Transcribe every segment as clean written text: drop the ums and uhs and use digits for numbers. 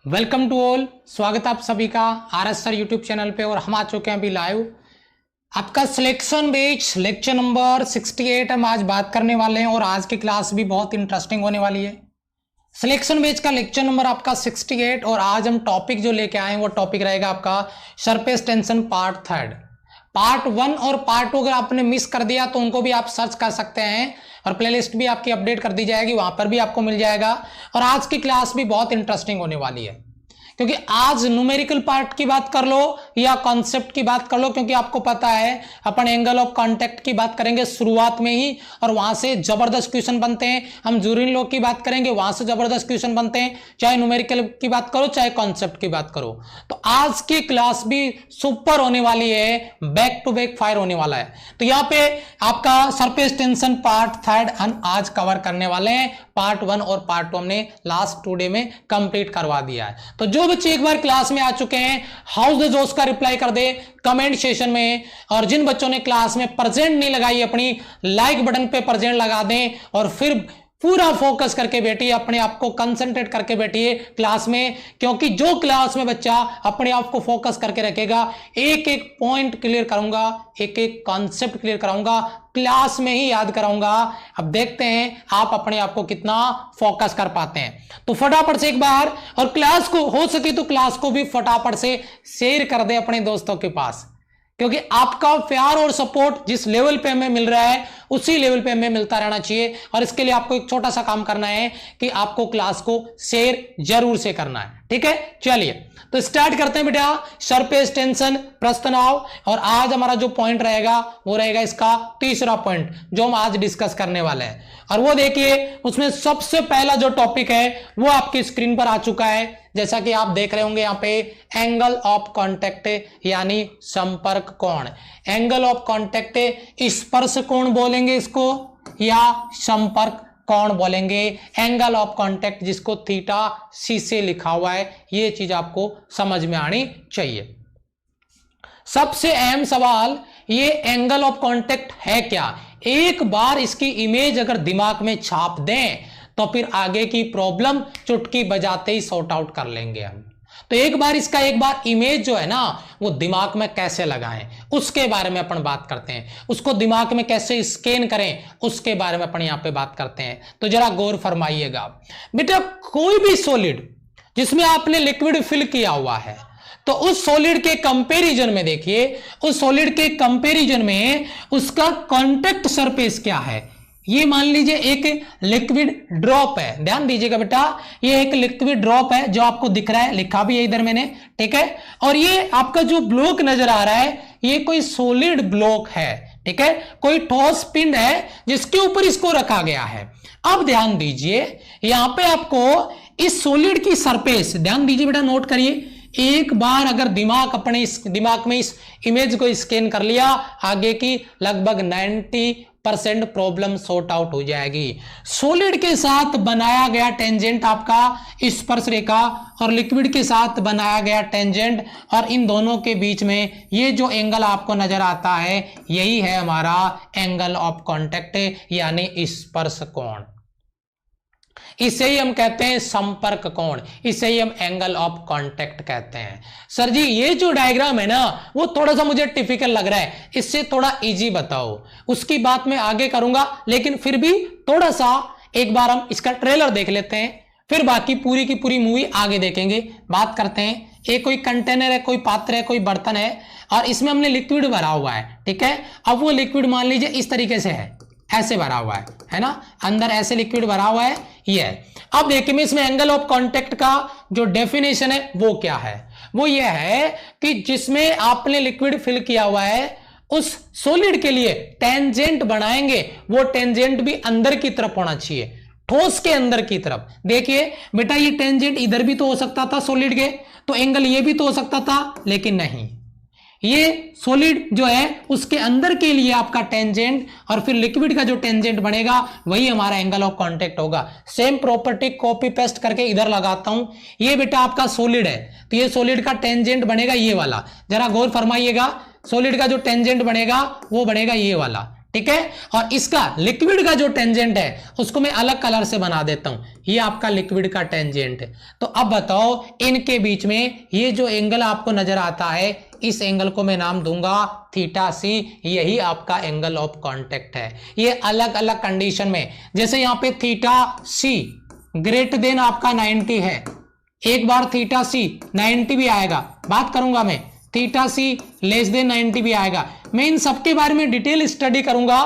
Welcome to all. स्वागत आप सभी का आरएस सर यूट्यूब चैनल पे। और हम आ चुके हैं अभी लाइव। आपका सिलेक्शन बेच लेक्चर नंबर 68 हम आज बात करने वाले हैं और आज की क्लास भी बहुत इंटरेस्टिंग होने वाली है। सिलेक्शन बेच का लेक्चर नंबर आपका 68 और आज हम टॉपिक जो लेके आए हैं वो टॉपिक रहेगा आपका surface tension part third. Part 1 और पार्ट 2 अगर आपने मिस कर दिया तो उनको भी आप सर्च कर सकते हैं और प्लेलिस्ट भी आपकी अपडेट कर दी जाएगी, वहां पर भी आपको मिल जाएगा। और आज की क्लास भी बहुत इंटरेस्टिंग होने वाली है क्योंकि आज न्यूमेरिकल पार्ट की बात कर लो या कॉन्सेप्ट की बात कर लो, क्योंकि आपको पता है अपन एंगल ऑफ कांटेक्ट की बात करेंगे शुरुआत में ही और वहां से जबरदस्त क्वेश्चन बनते हैं। हम जूरिन लॉ की बात करेंगे, वहां से जबरदस्त क्वेश्चन बनते हैं, चाहे न्यूमेरिकल की बात करो चाहे कॉन्सेप्ट की बात करो। तो आज की क्लास भी सुपर होने वाली है, बैक टू बैक फायर होने वाला है। तो यहाँ पे आपका सरफेस टेंशन पार्ट थर्ड हम आज कवर करने वाले हैं। पार्ट 1 और पार्ट 2 हमने लास्ट 2 डे में कंप्लीट करवा दिया है। तो जो बच्चे एक बार क्लास में आ चुके हैं हाउस द जोश का रिप्लाई कर दे कमेंट सेशन में, और जिन बच्चों ने क्लास में प्रेजेंट नहीं लगाई अपनी लाइक बटन पे प्रेजेंट लगा दें और फिर पूरा फोकस करके बैठिए, अपने आप को कंसंट्रेट करके बैठिए क्लास में, क्योंकि जो क्लास में बच्चा अपने आप को फोकस करके रखेगा, एक एक पॉइंट क्लियर करूंगा, एक एक कॉन्सेप्ट क्लियर कराऊंगा, क्लास में ही याद कराऊंगा। अब देखते हैं आप अपने आप को कितना फोकस कर पाते हैं। तो फटाफट से एक बार, और क्लास को हो सके तो क्लास को भी फटाफट से शेयर कर दे अपने दोस्तों के पास, क्योंकि आपका प्यार और सपोर्ट जिस लेवल पे हमें मिल रहा है उसी लेवल पे हमें मिलता रहना चाहिए। और इसके लिए आपको एक छोटा सा काम करना है कि आपको क्लास को शेयर जरूर से करना है, ठीक है। चलिए तो स्टार्ट करते हैं बेटा, सरफेस टेंशन प्रश्ननाव। और आज हमारा जो पॉइंट रहेगा वो रहेगा इसका तीसरा पॉइंट जो हम आज डिस्कस करने वाले हैं। और वो देखिए उसमें सबसे पहला जो टॉपिक है वो आपकी स्क्रीन पर आ चुका है, जैसा कि आप देख रहे होंगे यहाँ पे, एंगल ऑफ कांटेक्ट यानी संपर्क कोण। एंगल ऑफ कांटेक्ट स्पर्श कोण बोलेंगे इसको या संपर्क कोण बोलेंगे। एंगल ऑफ कांटेक्ट जिसको थीटा सी से लिखा हुआ है, ये चीज आपको समझ में आनी चाहिए। सबसे अहम सवाल, ये एंगल ऑफ कांटेक्ट है क्या? एक बार इसकी इमेज अगर दिमाग में छाप दें तो फिर आगे की प्रॉब्लम चुटकी बजाते ही सॉर्ट आउट कर लेंगे हम। तो एक बार इमेज जो है ना वो दिमाग में कैसे लगाएं उसके बारे में अपन बात करते हैं, उसको दिमाग में कैसे स्कैन करें उसके बारे में अपन यहां पे बात करते हैं। तो जरा गौर फरमाइएगा बेटा, कोई भी सॉलिड जिसमें आपने लिक्विड फिल किया हुआ है तो उस सॉलिड के कंपैरिजन में देखिए, उस सॉलिड के कंपैरिजन में उसका कांटेक्ट सरफेस क्या है। ये मान लीजिए एक लिक्विड ड्रॉप है, ध्यान दीजिएगा बेटा, ये एक लिक्विड ड्रॉप है जो आपको दिख रहा है, लिखा भी है इधर मैंने, ठीक है। और ये आपका जो ब्लॉक नजर आ रहा है ये कोई सॉलिड ब्लॉक है, ठीक है, कोई ठोस पिंड है जिसके ऊपर इसको रखा गया है। अब ध्यान दीजिए यहां पे आपको इस सॉलिड की सरफेस, ध्यान दीजिए बेटा, नोट करिए, एक बार अगर दिमाग में इस इमेज को स्कैन कर लिया, आगे की लगभग 90% प्रॉब्लम सॉर्ट आउट हो जाएगी। सॉलिड के साथ बनाया गया टेंजेंट आपका स्पर्श रेखा और लिक्विड के साथ बनाया गया टेंजेंट, और इन दोनों के बीच में ये जो एंगल आपको नजर आता है यही है हमारा एंगल ऑफ कांटेक्ट यानी स्पर्श कोण। इसे ही हम कहते हैं संपर्क कोण, इसे ही हम एंगल ऑफ कांटेक्ट कहते हैं। सर जी ये जो डायग्राम है ना वो थोड़ा सा मुझे टिपिकल लग रहा है, इससे थोड़ा इजी बताओ। उसकी बात मैं आगे करूंगा, लेकिन फिर भी थोड़ा सा एक बार हम इसका ट्रेलर देख लेते हैं, फिर बाकी पूरी की पूरी मूवी आगे देखेंगे। बात करते हैं, एक कोई कंटेनर है, कोई पात्र है, कोई बर्तन है और इसमें हमने लिक्विड भरा हुआ है, ठीक है। अब वो लिक्विड मान लीजिए इस तरीके से है, ऐसे भरा हुआ है ना, अंदर ऐसे लिक्विड भरा हुआ है, ये है। अब देखिए इसमें एंगल ऑफ कांटेक्ट का जो डेफिनेशन है वो क्या है, वो ये है कि जिसमें आपने लिक्विड फिल किया हुआ है उस सॉलिड के लिए टेंजेंट बनाएंगे, वो टेंजेंट भी अंदर की तरफ होना चाहिए, ठोस के अंदर की तरफ। देखिए बेटा ये टेंजेंट इधर भी तो हो सकता था सॉलिड के, तो एंगल ये भी तो हो सकता था, लेकिन नहीं, ये सॉलिड जो है उसके अंदर के लिए आपका टेंजेंट और फिर लिक्विड का जो टेंजेंट बनेगा वही हमारा एंगल ऑफ कांटेक्ट होगा। सेम प्रॉपर्टी कॉपी पेस्ट करके इधर लगाता हूं, ये बेटा आपका सॉलिड है तो ये सॉलिड का टेंजेंट बनेगा ये वाला, जरा गौर फरमाइएगा, सॉलिड का जो टेंजेंट बनेगा वो बनेगा ये वाला, ठीक है। और इसका लिक्विड का जो टेंजेंट है उसको मैं अलग कलर से बना देता हूं, ये आपका लिक्विड का टेंजेंट है। तो अब बताओ इनके बीच में ये जो एंगल आपको नजर आता है, इस एंगल को मैं नाम दूंगा थीटा सी, यही आपका एंगल ऑफ कांटेक्ट है। ये अलग अलग कंडीशन में, जैसे यहां पे थीटा सी ग्रेटर देन आपका 90 है, एक बार थीटा सी 90 भी आएगा, बात करूंगा मैं थीटा सी लेस देन 90 भी आएगा। मैं इन सबके बारे में डिटेल स्टडी करूंगा,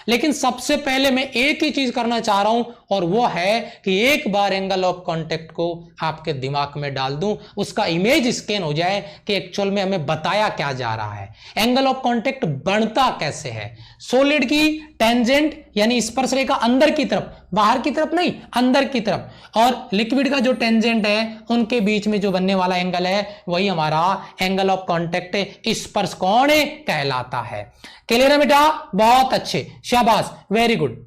लेकिन सबसे पहले मैं एक ही चीज करना चाह रहा हूं, और वो है कि एक बार एंगल ऑफ कांटेक्ट को आपके दिमाग में डाल दूं, उसका इमेज स्कैन हो जाए कि एक्चुअल में हमें बताया क्या जा रहा है, एंगल ऑफ कांटेक्ट बनता कैसे है। सॉलिड की टेंजेंट यानी स्पर्श रेखा अंदर की तरफ, बाहर की तरफ नहीं, अंदर की तरफ, और लिक्विड का जो टेंजेंट है उनके बीच में जो बनने वाला एंगल है वही हमारा एंगल ऑफ कांटेक्ट स्पर्श कोण कहलाता है। क्लियर है बेटा? बहुत अच्छे, शाबाश, वेरी गुड।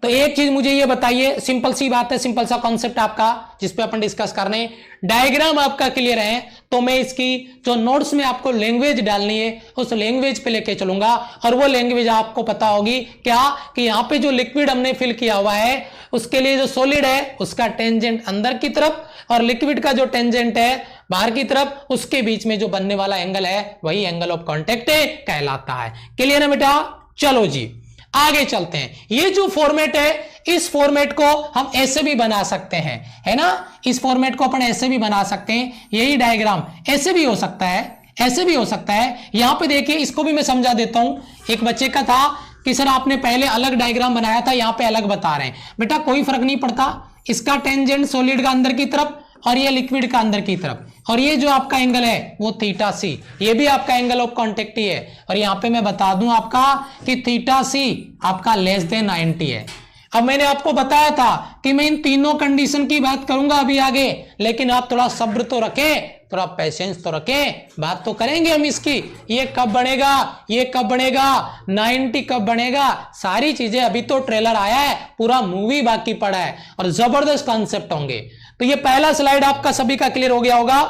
तो एक चीज मुझे ये बताइए, सिंपल सी बात है, सिंपल सा कॉन्सेप्ट आपका जिसपे अपन डिस्कस कर रहे हैं, डायग्राम आपका क्लियर है तो मैं इसकी जो नोट्स में आपको लैंग्वेज डालनी है उस लैंग्वेज पे लेके चलूंगा, और वो लैंग्वेज आपको पता होगी क्या कि यहां पे जो लिक्विड हमने फिल किया हुआ है उसके लिए जो सॉलिड है उसका टेंजेंट अंदर की तरफ, और लिक्विड का जो टेंजेंट है बाहर की तरफ, उसके बीच में जो बनने वाला एंगल है वही एंगल ऑफ कांटेक्ट कहलाता है। क्लियर है बेटा? चलो जी आगे चलते हैं। ये जो फॉर्मेट है इस फॉर्मेट को हम ऐसे भी बना सकते हैं, है ना, इस फॉर्मेट को अपन ऐसे भी बना सकते हैं, यही डायग्राम ऐसे भी हो सकता है, ऐसे भी हो सकता है। यहां पे देखिए, इसको भी मैं समझा देता हूं। एक बच्चे का था कि सर आपने पहले अलग डायग्राम बनाया था, यहां पे अलग बता रहे हैं। बेटा कोई फर्क नहीं पड़ता, इसका टेंजेंट सॉलिड का अंदर की तरफ और ये लिक्विड का अंदर की तरफ, और ये जो आपका एंगल है वो थीटा सी, ये भी आपका एंगल ऑफ कांटेक्ट ही है। और यहां पे मैं बता दूं आपका कि थीटा सी आपका लेस देन 90 है। अब मैंने आपको बताया था कि मैं इन तीनों कंडीशन की बात करूंगा अभी आगे, लेकिन आप थोड़ा सब्र तो रखें, थोड़ा पेशेंस तो रखें, बात तो करेंगे हम इसकी। ये कब बनेगा, ये कब बनेगा, 90 कब बनेगा, सारी चीजें, अभी तो ट्रेलर आया है, पूरा मूवी बाकी पड़ा है और जबरदस्त कॉन्सेप्ट होंगे। तो ये पहला स्लाइड आपका सभी का क्लियर हो गया होगा।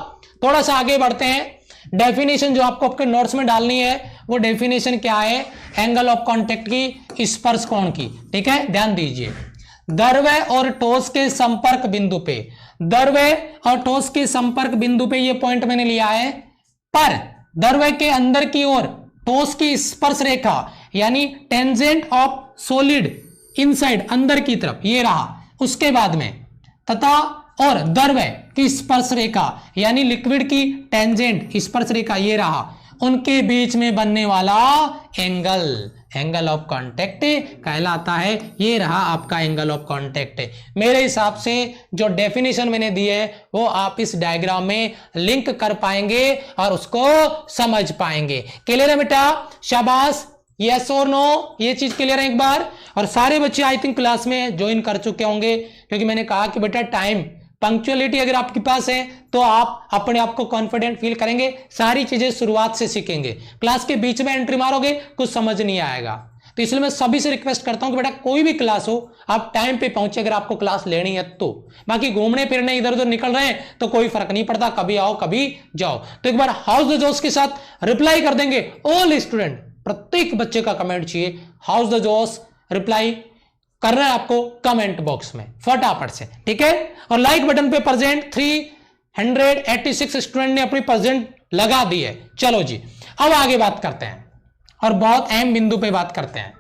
थोड़ा सा आगे बढ़ते हैं। डेफिनेशन जो आपको आपके नोट्स में डालनी है वो डेफिनेशन क्या है, एंगल ऑफ कांटेक्ट की, स्पर्श कोण की, ठीक है, ध्यान दीजिए। द्रव्य और ठोस के संपर्क बिंदु पे, द्रव्य और ठोस के संपर्क बिंदु पे, ये पॉइंट मैंने लिया है, पर द्रव्य के अंदर की ओर ठोस की स्पर्श रेखा यानी टेंजेंट ऑफ सॉलिड इनसाइड, अंदर की तरफ, ये रहा। उसके बाद में तथा और द्रव्य की स्पर्श रेखा यानी लिक्विड की टेंजेंट स्पर्श रेखा, ये रहा, उनके बीच में बनने वाला एंगल एंगल ऑफ कांटेक्ट कहलाता है। ये रहा आपका एंगल ऑफ कांटेक्ट। मेरे हिसाब से जो डेफिनेशन मैंने दी है वो आप इस डायग्राम में लिंक कर पाएंगे और उसको समझ पाएंगे। क्लियर है बेटा? शाबाश, यस और नो, ये चीज क्लियर है एक बार। और सारे बच्चे आई थिंक क्लास में ज्वाइन कर चुके होंगे, क्योंकि मैंने कहा कि बेटा टाइम पंक्चुअलिटी अगर आपके पास है तो आप अपने आप को कॉन्फिडेंट फील करेंगे, सारी चीजें शुरुआत से सीखेंगे। क्लास के बीच में एंट्री मारोगे कुछ समझ नहीं आएगा। तो इसलिए मैं सभी से रिक्वेस्ट करता हूं कि बेटा कोई भी क्लास हो आप टाइम पे पहुंचे, अगर आपको क्लास लेनी है तो। बाकी घूमने फिरने इधर उधर निकल रहे हैं तो कोई फर्क नहीं पड़ता, कभी आओ कभी जाओ। तो एक बार हाउस द जोश के साथ रिप्लाई कर देंगे ऑल स्टूडेंट, प्रत्येक बच्चे का कमेंट चाहिए, हाउस द जोश रिप्लाई करना है आपको कमेंट बॉक्स में फटाफट से, ठीक है। और लाइक बटन पे प्रेजेंट 386 स्टूडेंट ने अपनी प्रेजेंट लगा दी है। चलो जी अब आगे बात करते हैं और बहुत अहम बिंदु पे बात करते हैं,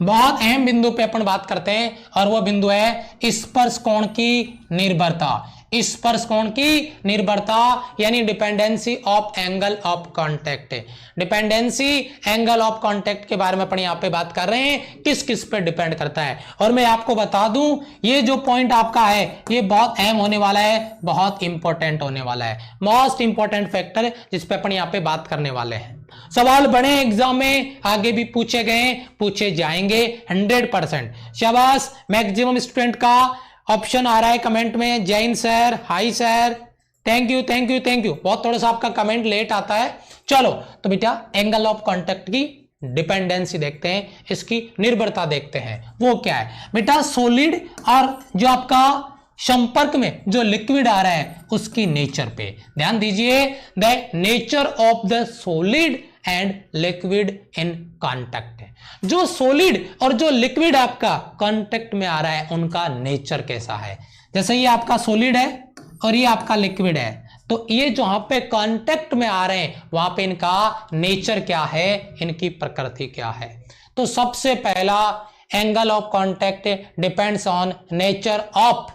बहुत अहम बिंदु पे अपन बात करते हैं, और वो बिंदु है स्पर्श कोण की निर्भरता। स्पर्श कोण की निर्भरता यानी dependency of angle of contact. Dependency angle of contact के बारे में अपन यहां पे बात कर रहे हैं, किस किस पे डिपेंड करता है। और मैं आपको बता दूं ये जो पॉइंट आपका है ये बहुत अहम होने वाला है, बहुत इंपॉर्टेंट होने वाला है, मोस्ट इंपॉर्टेंट फैक्टर जिस पे अपन यहां पे बात करने वाले हैं। सवाल बड़े एग्जाम में आगे भी पूछे गए, पूछे जाएंगे 100%। शाबाश, मैक्सिमम स्टूडेंट का ऑप्शन आ रहा है कमेंट में, Jain sir, high sir, thank you thank you thank you. बहुत थोड़ा सा आपका कमेंट लेट आता है। चलो तो बेटा एंगल ऑफ कांटेक्ट की डिपेंडेंसी देखते हैं, इसकी निर्भरता देखते हैं। वो क्या है बेटा, सॉलिड और जो आपका संपर्क में जो लिक्विड आ रहा है उसकी नेचर पे ध्यान दीजिए। The nature of the solid and liquid in contact है। जो सॉलिड और जो लिक्विड आपका कांटेक्ट में आ रहा है उनका नेचर कैसा है। जैसे ये आपका सॉलिड है और ये आपका लिक्विड है, तो ये जहां पे कांटेक्ट में आ रहे हैं वहां पे इनका नेचर क्या है, इनकी प्रकृति क्या है। तो सबसे पहला angle of contact depends on nature of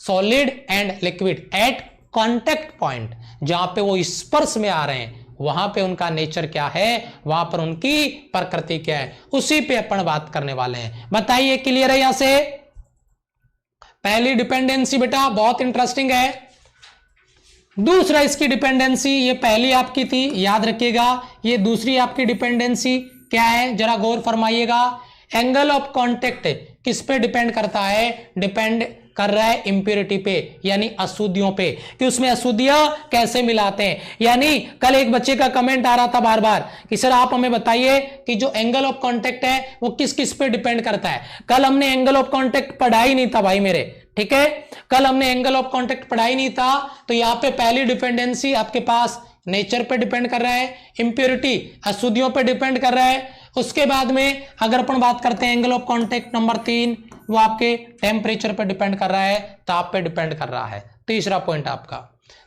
solid and liquid at contact point. जहां पे वो स्पर्श में आ रहे हैं वहां पे उनका नेचर क्या है, वहां पर उनकी प्रकृति क्या है, उसी पे अपन बात करने वाले हैं। बताइए, क्लियर है यहां से। पहली डिपेंडेंसी बेटा बहुत इंटरेस्टिंग है। दूसरा इसकी डिपेंडेंसी, ये पहली आपकी थी याद रखिएगा, ये दूसरी आपकी डिपेंडेंसी क्या है जरा गौर फरमाइएगा। एंगल ऑफ कांटेक्ट किस पे डिपेंड करता है, डिपेंड कर रहा है इंप्योरिटी पे यानी अशुद्धियों पे, कि उसमें अशुद्धियां कैसे मिलाते हैं। यानी कल एक बच्चे का कमेंट आ रहा था बार बार कि सर आप हमें बताइए कि जो एंगल ऑफ कांटेक्ट है वो किस किस पे डिपेंड करता है। कल हमने एंगल ऑफ कांटेक्ट पढ़ा ही नहीं था भाई मेरे, ठीक है, कल हमने एंगल ऑफ कांटेक्ट पढ़ा ही नहीं था। तो यहां पे पहली डिपेंडेंसी आपके पास नेचर पे डिपेंड कर रहा है, इंप्योरिटी अशुद्धियों पे डिपेंड कर रहा है। उसके बाद में अगर अपन बात करते हैं एंगल ऑफ कांटेक्ट नंबर 3, वो आपके टेम्परेचर पे डिपेंड कर रहा है, ताप पे डिपेंड कर रहा है। तीसरा पॉइंट आपका,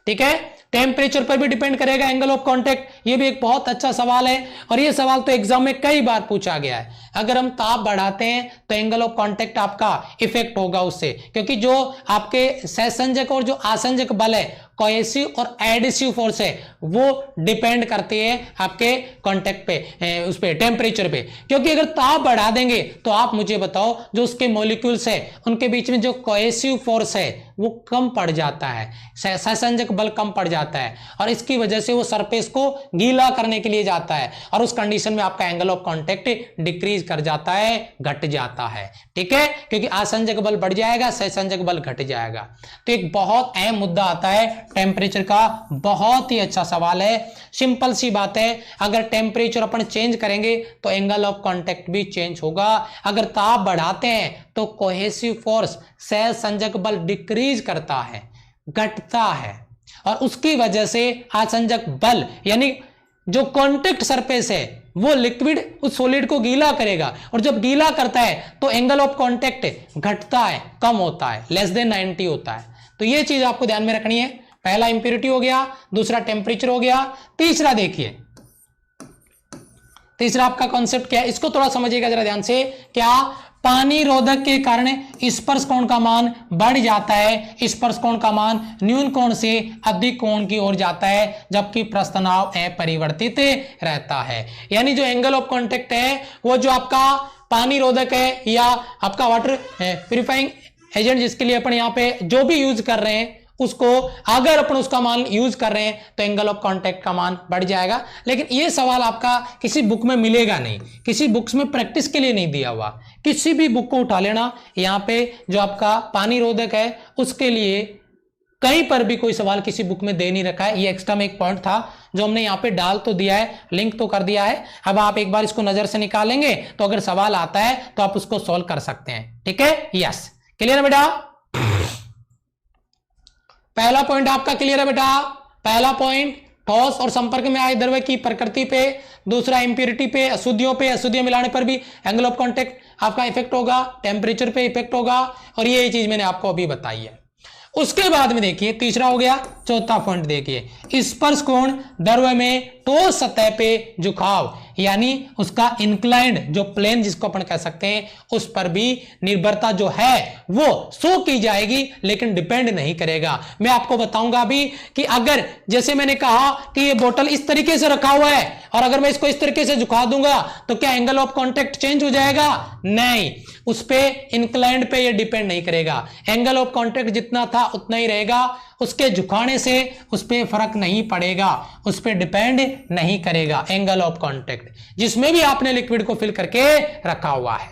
ठीक है, टेम्परेचर पर भी डिपेंड करेगा एंगल ऑफ कांटेक्ट। ये भी एक बहुत अच्छा सवाल है और ये सवाल तो एग्जाम में कई बार पूछा गया है। अगर हम ताप बढ़ाते हैं तो एंगल ऑफ कांटेक्ट आपका इफेक्ट होगा उससे, क्योंकि जो आपके सहसंजक और जो आसंजक बल है, कोहेसिव और एडिसिव फोर्स है, वो डिपेंड करती है आपके कांटेक्ट पे, उस पे टेम्परेचर पे। क्योंकि अगर ताप बढ़ा देंगे तो आप मुझे बताओ जो उसके मॉलिक्यूल्स है उनके बीच में जो कोहेसिव फोर्स है वो कम पड़ जाता है, सहसंजक बल कम पड़ जाता है और इसकी वजह से वो सरफेस को गीला करने के लिए जाता है और उस कंडीशन में आपका एंगल ऑफ कांटेक्ट डिक्रीज कर जाता है, घट जाता है, ठीक है, क्योंकि आसंजक बल बढ़ जाएगा, सहसंजक बल घट जाएगा। तो एक बहुत अहम मुद्दा आता है टेम्परेचर का, बहुत ही अच्छा सवाल है, सिंपल सी बात है। अगर टेम्परेचर अपन चेंज करेंगे तो एंगल ऑफ कांटेक्ट भी चेंज होगा। अगर ताप बढ़ाते हैं तो कोहेसिव फोर्स सहसंजक बल डिक्रीज करता है, घटता है और उसकी वजह से आसंजक बल यानी जो कांटेक्ट सरफेस है वो लिक्विड उस सॉलिड को गीला करेगा और जब गीला करता है तो एंगल ऑफ कांटेक्ट घटता है, कम होता है, लेस देन 90 होता है। तो ये चीज आपको ध्यान में रखनी है। पहला इंप्योरिटी हो गया, दूसरा टेम्परेचर हो गया, तीसरा देखिए, तीसरा आपका कॉन्सेप्ट क्या है, इसको थोड़ा समझिएगा जरा ध्यान से। क्या पानी रोधक के कारण स्पर्श कोण का मान बढ़ जाता है, स्पर्श कोण का मान न्यून कोण से अधिक कोण की ओर जाता है, जबकि प्रस्तनाव अपरिवर्तित रहता है। यानी जो एंगल ऑफ कांटेक्ट है वो जो आपका पानी रोधक है या आपका वाटर प्यूरिफाइंग एजेंट जिसके लिए अपन यहाँ पे जो भी यूज कर रहे हैं उसको अगर अपन उसका मान यूज कर रहे हैं तो एंगल ऑफ कांटेक्ट का मान बढ़ जाएगा। लेकिन ये सवाल आपका किसी बुक में मिलेगा नहीं, किसी बुक्स में प्रैक्टिस के लिए नहीं दिया हुआ। किसी भी बुक को उठा लेना, यहाँ पे जो आपका पानी रोधक है उसके लिए कहीं पर भी कोई सवाल किसी बुक में दे नहीं रखा है। ये एक्स्ट्रा में एक पॉइंट था जो हमने यहाँ पे डाल तो दिया है, लिंक तो कर दिया है। अब आप एक बार इसको नजर से निकालेंगे तो अगर सवाल आता है तो आप उसको सोल्व कर सकते हैं, ठीक है। यस, क्लियर है बेटा। पहला पॉइंट आपका क्लियर है बेटा। पहला पॉइंट ठोस और संपर्क में आए द्रव्य की प्रकृति पे, दूसरा इंप्योरिटी पे, अशुद्धियों पे, अशुद्धियां मिलाने पर भी एंगल ऑफ कांटेक्ट आपका इफेक्ट होगा, टेम्परेचर पे इफेक्ट होगा और ये चीज मैंने आपको अभी बताई है। उसके बाद में देखिए तीसरा हो गया, चौथा पॉइंट देखिए, स्पर्श कोण द्रव्य में ठोस सतह पे झुकाव यानी उसका इंक्लाइंड जो प्लेन जिसको अपन कह सकते हैं उस पर भी निर्भरता जो है वो शो की जाएगी, लेकिन डिपेंड नहीं करेगा। मैं आपको बताऊंगा अभी कि अगर जैसे मैंने कहा कि ये बोतल इस तरीके से रखा हुआ है और अगर मैं इसको इस तरीके से झुका दूंगा तो क्या एंगल ऑफ कांटेक्ट चेंज हो जाएगा? नहीं, उस पे इंक्लाइंड पे ये डिपेंड नहीं करेगा। एंगल ऑफ कांटेक्ट जितना था उतना ही रहेगा, उसके झुकाने से उस पे फर्क नहीं पड़ेगा, उस पे डिपेंड नहीं करेगा एंगल ऑफ कांटेक्ट जिसमें भी आपने लिक्विड को फिल करके रखा हुआ है।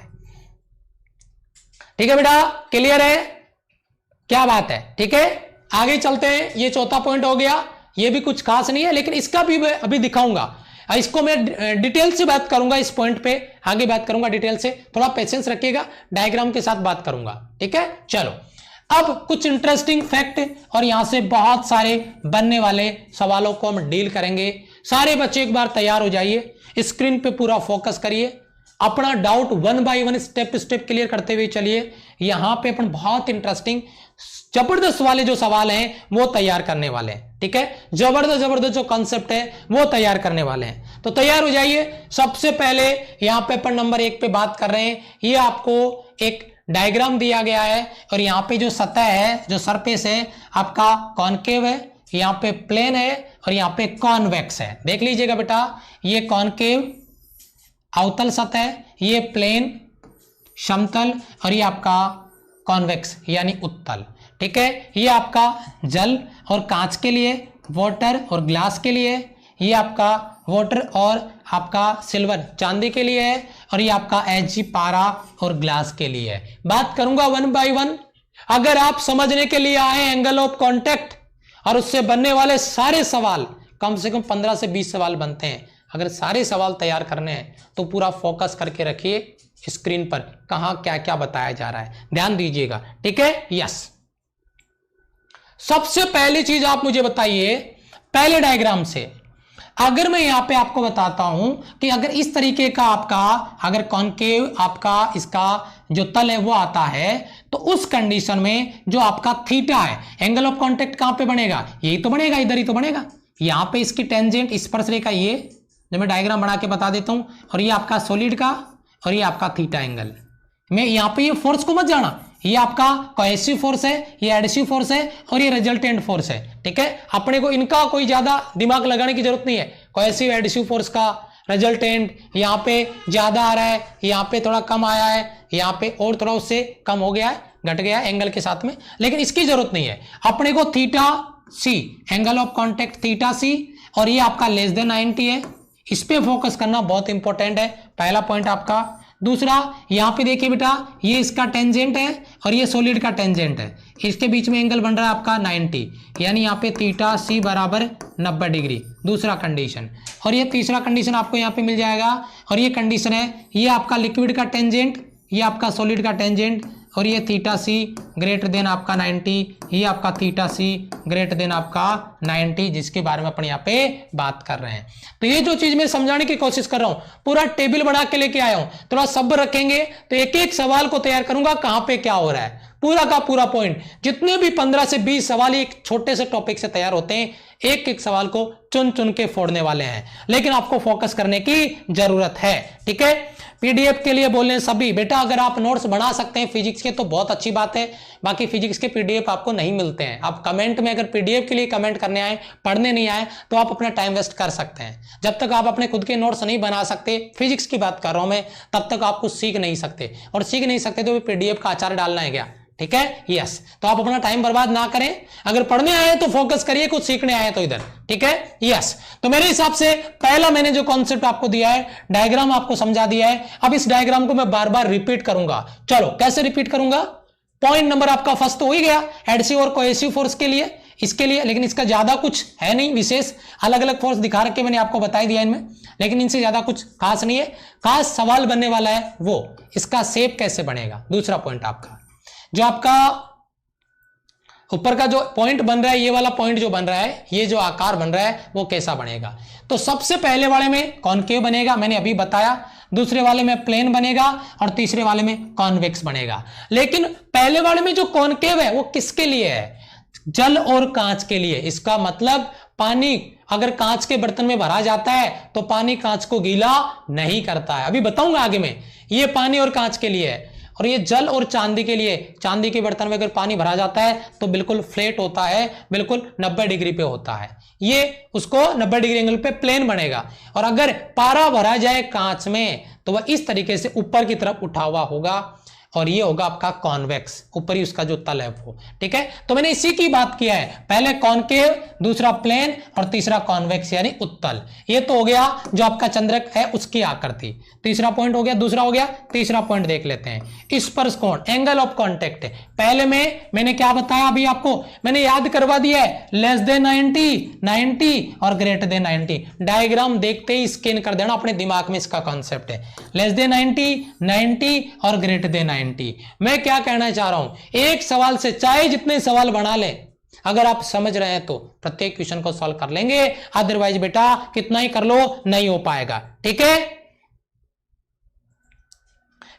ठीक है बेटा, क्लियर है? क्या बात है, ठीक है। आगे चलते हैं, ये चौथा पॉइंट हो गया। ये भी कुछ खास नहीं है लेकिन इसका भी मैं अभी दिखाऊंगा। इसको मैं डिटेल से बात करूंगा, इस पॉइंट पे आगे बात करूंगा डिटेल से, थोड़ा पेशेंस रखिएगा, डायग्राम के साथ बात करूंगा, ठीक है। चलो अब कुछ इंटरेस्टिंग फैक्ट और यहां से बहुत सारे बनने वाले सवालों को हम डील करेंगे। सारे बच्चे एक बार तैयार हो जाइए, स्क्रीन पे पूरा फोकस करिए, अपना doubt 1 by 1 step step clear करते हुए चलिए। यहां पे अपन बहुत इंटरेस्टिंग जबरदस्त वाले जो सवाल हैं वो तैयार करने वाले हैं, ठीक है। जबरदस्त जबरदस्त जो कॉन्सेप्ट है वो तैयार करने वाले हैं, तो तैयार हो जाइए। सबसे पहले यहां पे अपन नंबर 1 पे बात कर रहे हैं। ये आपको एक डायग्राम दिया गया है और यहाँ पे जो सतह है, जो सरफेस है आपका कॉनकेव है, यहाँ पे प्लेन है और यहाँ पे कॉन्वेक्स है। देख लीजिएगा बेटा, ये कॉनकेव अवतल सतह, ये प्लेन समतल और ये आपका कॉन्वेक्स यानी उत्तल, ठीक है। ये आपका जल और कांच के लिए, वाटर और ग्लास के लिए, ये आपका वाटर और आपका सिल्वर चांदी के लिए है और ये आपका Hg पारा और ग्लास के लिए है। बात करूंगा 1 बाय 1। अगर आप समझने के लिए आए एंगल ऑफ कांटेक्ट और उससे बनने वाले सारे सवाल, कम से कम 15 से 20 सवाल बनते हैं। अगर सारे सवाल तैयार करने हैं तो पूरा फोकस करके रखिए स्क्रीन पर, कहां क्या क्या बताया जा रहा है, ध्यान दीजिएगा, ठीक है। यस, सबसे पहली चीज आप मुझे बताइए पहले डायग्राम से। अगर मैं यहां पे आपको बताता हूं कि अगर इस तरीके का आपका अगर कॉनकेव आपका इसका जो तल है वो आता है, तो उस कंडीशन में जो आपका थीटा है, एंगल ऑफ कांटेक्ट कहां पे बनेगा, यही तो बनेगा, इधर ही तो बनेगा। यहां पे इसकी टेंजेंट स्पर्शरेखा ये जो मैं डायग्राम बना के बता देता हूं, और ये आपका सॉलिड का और ये आपका थीटा एंगल। मैं यहां पे ये फोर्स को मत जाना, ये आपका कोहेसिव फोर्स है, ये एडहेसिव फोर्स है और ये रिजल्टेंट फोर्स है, ठीक है। अपने को इनका कोई ज्यादा दिमाग लगाने की जरूरत नहीं है। कोहेसिव एडहेसिव फोर्स का रिजल्टेंट यहां पे ज्यादा आ रहा है, यहां पे थोड़ा कम आया है, यहां पे और थोड़ा उससे कम हो गया है, घट गया है एंगल के साथ में, लेकिन इसकी जरूरत नहीं है। अपने को theta C, angle of contact theta C, और ये आपका लेस देन 90 है, इस पे फोकस करना बहुत इंपॉर्टेंट है, पहला पॉइंट आपका। दूसरा, यहां पे देखिए बेटा, ये इसका टेंजेंट है और ये सॉलिड का टेंजेंट है, इसके बीच में एंगल बन रहा है आपका 90, यानी यहाँ पे थीटा सी बराबर 90 डिग्री, दूसरा कंडीशन। और ये तीसरा कंडीशन आपको यहाँ पे मिल जाएगा, और ये कंडीशन है, ये आपका लिक्विड का टेंजेंट, ये आपका सॉलिड का टेंजेंट, और ये थीटा सी ग्रेटर देन आपका 90, ये आपका थीटा सी ग्रेटर देन आपका 90, जिसके बारे में अपन यहाँ पे बात कर रहे हैं। तो ये जो चीज मैं समझाने की कोशिश कर रहा हूं, पूरा टेबल बना के लेके आया हूं, थोड़ा सब्र रखेंगे तो एक एक सवाल को तैयार करूंगा, कहां पे क्या हो रहा है, पूरा का पूरा पॉइंट। जितने भी 15 से 20 सवाल एक छोटे से टॉपिक से तैयार होते हैं, एक एक सवाल को चुन चुन के फोड़ने वाले हैं, लेकिन आपको फोकस करने की जरूरत है, ठीक है। पीडीएफ के लिए बोल रहे सभी बेटा, अगर आप नोट्स बना सकते हैं फिजिक्स के तो बहुत अच्छी बात है, बाकी फिजिक्स के पीडीएफ आपको नहीं मिलते हैं। आप कमेंट में अगर पीडीएफ के लिए कमेंट करने आए, पढ़ने नहीं आए, तो आप अपना टाइम वेस्ट कर सकते हैं। जब तक आप अपने खुद के नोट्स नहीं बना सकते, फिजिक्स की बात कर रहा हूं मैं, तब तक आप कुछ सीख नहीं सकते, और सीख नहीं सकते तो पीडीएफ का आचार डालना है क्या, ठीक है। यस, तो आप अपना टाइम बर्बाद ना करें, अगर पढ़ने आए तो फोकस करिए, कुछ सीखने आए तो इधर, ठीक है। यस, तो मेरे हिसाब से पहला मैंने जो कॉन्सेप्ट आपको दिया है, डायग्राम आपको समझा दिया है। अब इस डायग्राम को मैं बार बार रिपीट करूंगा। चलो, कैसे रिपीट करूंगा? पॉइंट नंबर आपका फर्स्ट तो हो ही गया, एडहेसिव और कोहेसिव फोर्स के लिए, इसके लिए, लेकिन इसका ज्यादा कुछ है नहीं विशेष, अलग अलग फोर्स दिखा रखे मैंने आपको बता दिया इनमें, लेकिन इनसे ज्यादा कुछ खास नहीं है। खास सवाल बनने वाला है वो इसका शेप कैसे बनेगा। दूसरा पॉइंट आपका जो आपका ऊपर का जो पॉइंट बन रहा है, ये वाला पॉइंट जो बन रहा है, ये जो आकार बन रहा है वो कैसा बनेगा। तो सबसे पहले वाले में कॉनकेव बनेगा, मैंने अभी बताया, दूसरे वाले में प्लेन बनेगा और तीसरे वाले में कॉन्वेक्स बनेगा। लेकिन पहले वाले में जो कॉनकेव है वो किसके लिए है? जल और कांच के लिए। इसका मतलब पानी अगर कांच के बर्तन में भरा जाता है तो पानी कांच को गीला नहीं करता है, अभी बताऊंगा आगे में। ये पानी और कांच के लिए है, और ये जल और चांदी के लिए। चांदी के बर्तन में अगर पानी भरा जाता है तो बिल्कुल फ्लैट होता है, बिल्कुल 90 डिग्री पे होता है, ये उसको 90 डिग्री एंगल पे प्लेन बनेगा। और अगर पारा भरा जाए कांच में तो वह इस तरीके से ऊपर की तरफ उठा हुआ होगा, और ये होगा आपका कॉन्वेक्स, ऊपर ही उसका जो तल है वो, ठीक है। तो मैंने इसी की बात किया है, पहले कॉनकेव, दूसरा प्लेन और तीसरा कॉन्वेक्स यानी उत्तल। ये तो हो गया जो आपका चंद्रक है उसकी आकृति, तीसरा पॉइंट हो गया, दूसरा हो गया। तीसरा पॉइंट देख लेते हैं, स्पर्श कोण, एंगल ऑफ कांटेक्ट। पहले में मैंने क्या बताया, अभी आपको मैंने याद करवा दिया है, लेस देन 90 और ग्रेटर देन 90। डायग्राम देखते ही स्कैन कर देना अपने दिमाग में, इसका कॉन्सेप्ट है लेस देन 90 और ग्रेटर देन 90। मैं क्या कहना चाह रहा हूं, एक सवाल से चाहे जितने सवाल बना ले, अगर आप समझ रहे हैं तो प्रत्येक क्वेश्चन को सॉल्व कर लेंगे, अदरवाइज बेटा कितना ही कर लो नहीं हो पाएगा। ठीक है,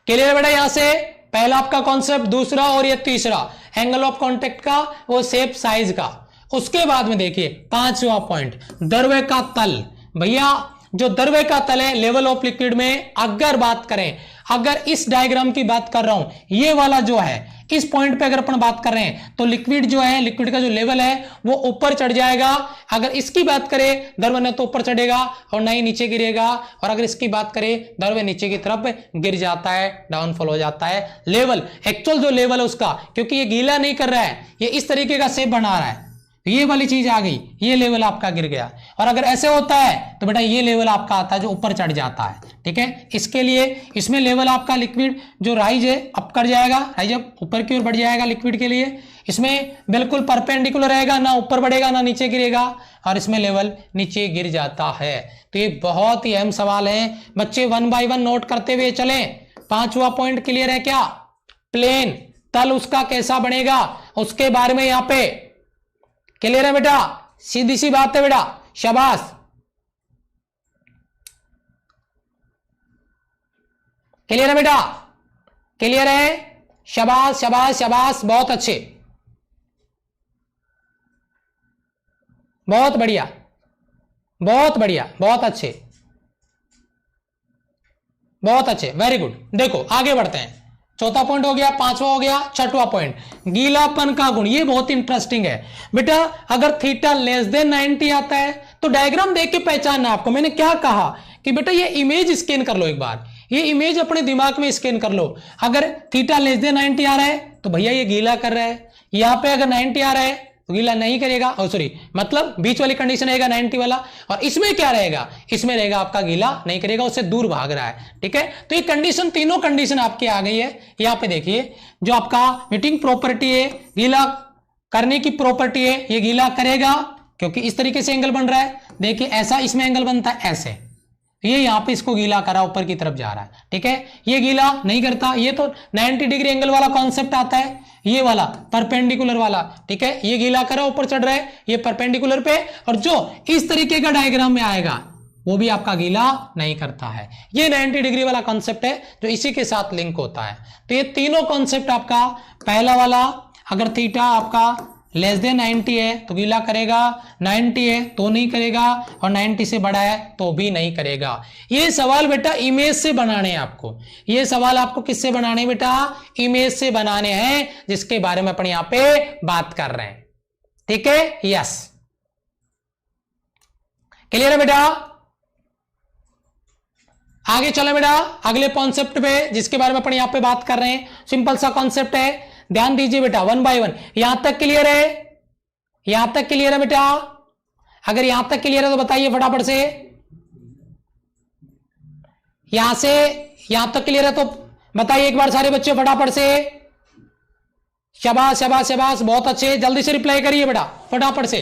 क्लियर बेटा? यहां से पहला आपका कॉन्सेप्ट, दूसरा और ये तीसरा एंगल ऑफ कॉन्टेक्ट का, वो शेप साइज का। उसके बाद में देखिए पांचवा पॉइंट, द्रव्य का तल। भैया जो द्रव्य का तल है लेवल ऑफ लिक्विड में, अगर बात करें, अगर इस डायग्राम की बात कर रहा हूं, ये वाला जो है इस पॉइंट पे अगर अपन बात कर रहे हैं तो लिक्विड जो है, लिक्विड का जो लेवल है वो ऊपर चढ़ जाएगा। अगर इसकी बात करें द्रव्य न तो ऊपर चढ़ेगा और न ही नीचे गिरेगा, और अगर इसकी बात करें द्रव्य नीचे की तरफ गिर जाता है, डाउनफॉल हो जाता है। लेवल, एक्चुअल जो लेवल है उसका, क्योंकि ये गीला नहीं कर रहा है, ये इस तरीके का शेप बना रहा है, ये वाली चीज आ गई, ये लेवल आपका गिर गया। और अगर ऐसे होता है तो बेटा ये लेवल आपका आता है जो ऊपर चढ़ जाता है। ठीक है, इसके लिए इसमें लेवल आपका लिक्विड जो राइज है अप कर जाएगा, राइज अप ऊपर की ओर बढ़ जाएगा लिक्विड के लिए। इसमें बिल्कुल परपेंडिकुलर रहेगा, ना ऊपर बढ़ेगा ना नीचे गिरेगा, और इसमें लेवल नीचे गिर जाता है। तो ये बहुत ही अहम सवाल है बच्चे, 1 बाय 1 नोट करते हुए चलें। पांचवा पॉइंट क्लियर है क्या? प्लेन तल उसका कैसा बनेगा उसके बारे में यहां पे क्लियर है बेटा? सीधी सी बात है बेटा, शाबाश। क्लियर है बेटा? क्लियर है, शाबाश शाबाश शाबाश, बहुत अच्छे, बहुत बढ़िया, बहुत बढ़िया, बहुत अच्छे, बहुत अच्छे, वेरी गुड। देखो आगे बढ़ते हैं, चौथा पॉइंट हो गया, पांचवा हो गया, छठवां पॉइंट गीलापन का गुण। ये बहुत इंटरेस्टिंग है बेटा। अगर थीटा लेस देन 90 आता है तो डायग्राम देख के पहचानना आपको। मैंने क्या कहा कि बेटा ये इमेज स्कैन कर लो, एक बार ये इमेज अपने दिमाग में स्कैन कर लो। अगर थीटा लेस देन 90 आ रहा है तो भैया ये गीला कर रहा है। यहां पे अगर 90 आ रहा है तो गीला नहीं करेगा, और सॉरी मतलब बीच वाली कंडीशन रहेगा 90 वाला, और इसमें क्या रहेगा, इसमें रहेगा आपका गीला नहीं करेगा, उससे दूर भाग रहा है। ठीक है, तो ये कंडीशन, तीनों कंडीशन आपकी आ गई है। यहां पे देखिए जो आपका मीटिंग प्रॉपर्टी है, गीला करने की प्रॉपर्टी है, ये गीला करेगा क्योंकि इस तरीके से एंगल बन रहा है। देखिए ऐसा इसमें एंगल बनता है, ऐसे ये यहां पे इसको गीला करा, ऊपर की तरफ जा रहा है। ठीक है, ये गीला नहीं करता, ये तो 90 डिग्री एंगल वाला कॉन्सेप्ट आता है, ये वाला परपेंडिकुलर वाला। ठीक है, ये गीला करा ऊपर चढ़ रहा है, ये परपेंडिकुलर पे, और जो इस तरीके का डायग्राम में आएगा वो भी आपका गीला नहीं करता है। ये 90 डिग्री वाला कॉन्सेप्ट है जो इसी के साथ लिंक होता है। तो ये तीनों कॉन्सेप्ट आपका, पहला वाला अगर थीटा आपका लेस देन 90 है तो गीला करेगा, 90 है तो नहीं करेगा, और 90 से बड़ा है तो भी नहीं करेगा। ये सवाल बेटा इमेज से बनाने हैं आपको, ये सवाल आपको किससे बनाने बेटा? इमेज से बनाने हैं, जिसके बारे में अपन यहां पे बात कर रहे हैं। ठीक है, यस, क्लियर है बेटा? आगे चले बेटा अगले कॉन्सेप्ट पे, जिसके बारे में अपन यहां पे बात कर रहे हैं। सिंपल सा कॉन्सेप्ट है, ध्यान दीजिए बेटा, 1 बाय 1। यहां तक क्लियर है? यहां तक क्लियर है बेटा? अगर यहां तक क्लियर है तो बताइए फटाफट से। यहां से यहां तक क्लियर है तो बताइए एक बार सारे बच्चे फटाफट से। शाबाश शाबाश शाबाश, बहुत अच्छे, जल्दी से रिप्लाई करिए बेटा फटाफट से।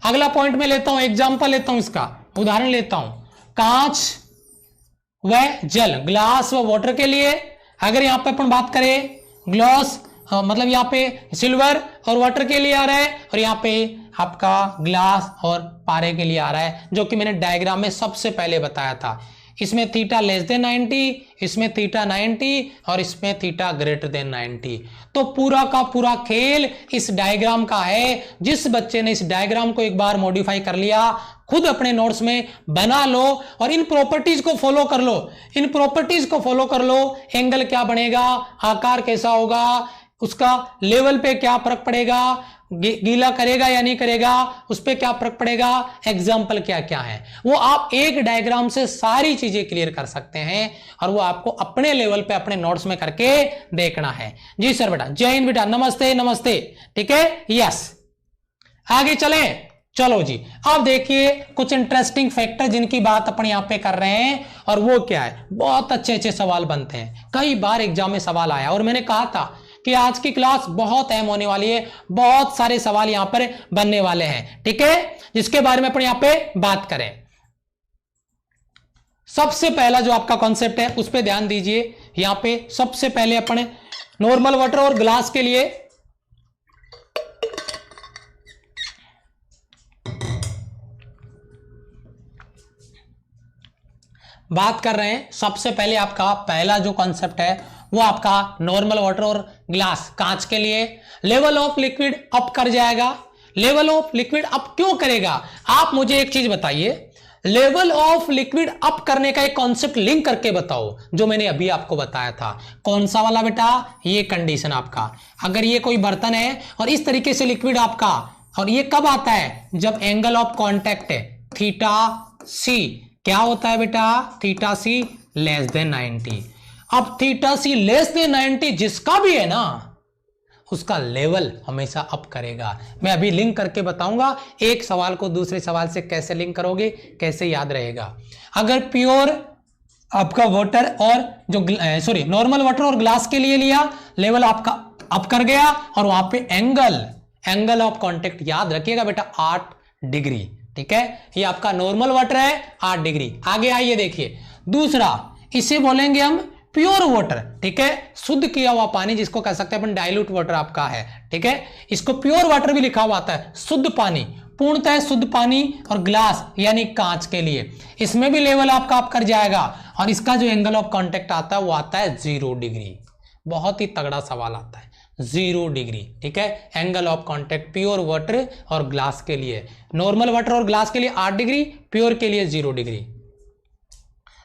अगला पॉइंट में लेता हूं, एग्जांपल लेता हूं, इसका उदाहरण लेता हूं, कांच व जल, ग्लास व वाटर के लिए। अगर यहां पर अपन बात करें ग्लास, मतलब यहाँ पे सिल्वर और वाटर के लिए आ रहा है, और यहाँ पे आपका ग्लास और पारे के लिए आ रहा है, जो कि मैंने डायग्राम में सबसे पहले बताया था। इसमें थीटा लेस देन 90, इसमें थीटा 90, और इसमें थीटा ग्रेटर देन 90। तो पूरा का पूरा खेल इस डायग्राम का है। जिस बच्चे ने इस डायग्राम को एक बार मॉडिफाई कर लिया, खुद अपने नोट्स में बना लो और इन प्रॉपर्टीज को फॉलो कर लो, इन प्रॉपर्टीज को फॉलो कर लो। एंगल क्या बनेगा, आकार कैसा होगा, उसका लेवल पे क्या फर्क पड़ेगा, गीला करेगा या नहीं करेगा, उस पर क्या फर्क पड़ेगा, एग्जाम्पल क्या क्या है, वो आप एक डायग्राम से सारी चीजें क्लियर कर सकते हैं, और वो आपको अपने लेवल पे अपने नोट्स में करके देखना है। जी सर बेटा, जय हिंद बेटा, नमस्ते नमस्ते। ठीक है, यस, आगे चलें। चलो जी, अब देखिए कुछ इंटरेस्टिंग फैक्टर जिनकी बात अपन यहां पे कर रहे हैं, और वो क्या है, बहुत अच्छे अच्छे सवाल बनते हैं। कई बार एग्जाम में सवाल आया, और मैंने कहा था कि आज की क्लास बहुत अहम होने वाली है, बहुत सारे सवाल यहां पर बनने वाले हैं। ठीक है, जिसके बारे में अपन यहां पे बात करें। सबसे पहला जो आपका कॉन्सेप्ट है उस पर ध्यान दीजिए। यहां पे सबसे पहले अपन नॉर्मल वाटर और ग्लास के लिए बात कर रहे हैं। सबसे पहले आपका पहला जो कॉन्सेप्ट है वो आपका नॉर्मल वाटर और ग्लास, कांच के लिए लेवल ऑफ लिक्विड अप कर जाएगा। लेवल ऑफ लिक्विड अप क्यों करेगा? आप मुझे एक चीज बताइए, लेवल ऑफ लिक्विड अप करने का एक कॉन्सेप्ट लिंक करके बताओ जो मैंने अभी आपको बताया था। कौन सा वाला बेटा? ये कंडीशन आपका, अगर ये कोई बर्तन है और इस तरीके से लिक्विड आपका, और ये कब आता है? जब एंगल ऑफ कॉन्टैक्ट है थीटा सी, क्या होता है बेटा? थीटा सी लेस देन 90। अब थीटा सी लेस देन 90 जिसका भी है ना, उसका लेवल हमेशा अप करेगा। मैं अभी लिंक करके बताऊंगा एक सवाल को दूसरे सवाल से कैसे लिंक करोगे, कैसे याद रहेगा। अगर प्योर आपका वाटर और जो नॉर्मल वाटर और ग्लास के लिए लिया, लेवल आपका अप कर गया और वहां पे एंगल ऑफ कॉन्टेक्ट याद रखिएगा बेटा 8 डिग्री। ठीक है, ये आपका नॉर्मल वाटर है 8 डिग्री। आगे आइए देखिए दूसरा, इसे बोलेंगे हम प्योर वाटर। ठीक है, शुद्ध किया हुआ पानी जिसको कह सकते हैं अपन, डाइल्यूट वाटर आपका है। ठीक है, इसको प्योर वाटर भी लिखा हुआ आता है, शुद्ध पानी, पूर्णतः शुद्ध पानी। और ग्लास यानी कांच के लिए इसमें भी लेवल आपका अप कर जाएगा और इसका जो एंगल ऑफ कॉन्टेक्ट आता है वो आता है 0 डिग्री। बहुत ही तगड़ा सवाल आता है, 0 डिग्री। ठीक है, angle of contact pure water और ग्लास के लिए, नॉर्मल वाटर और ग्लास के लिए 8 डिग्री, प्योर के लिए 0 डिग्री।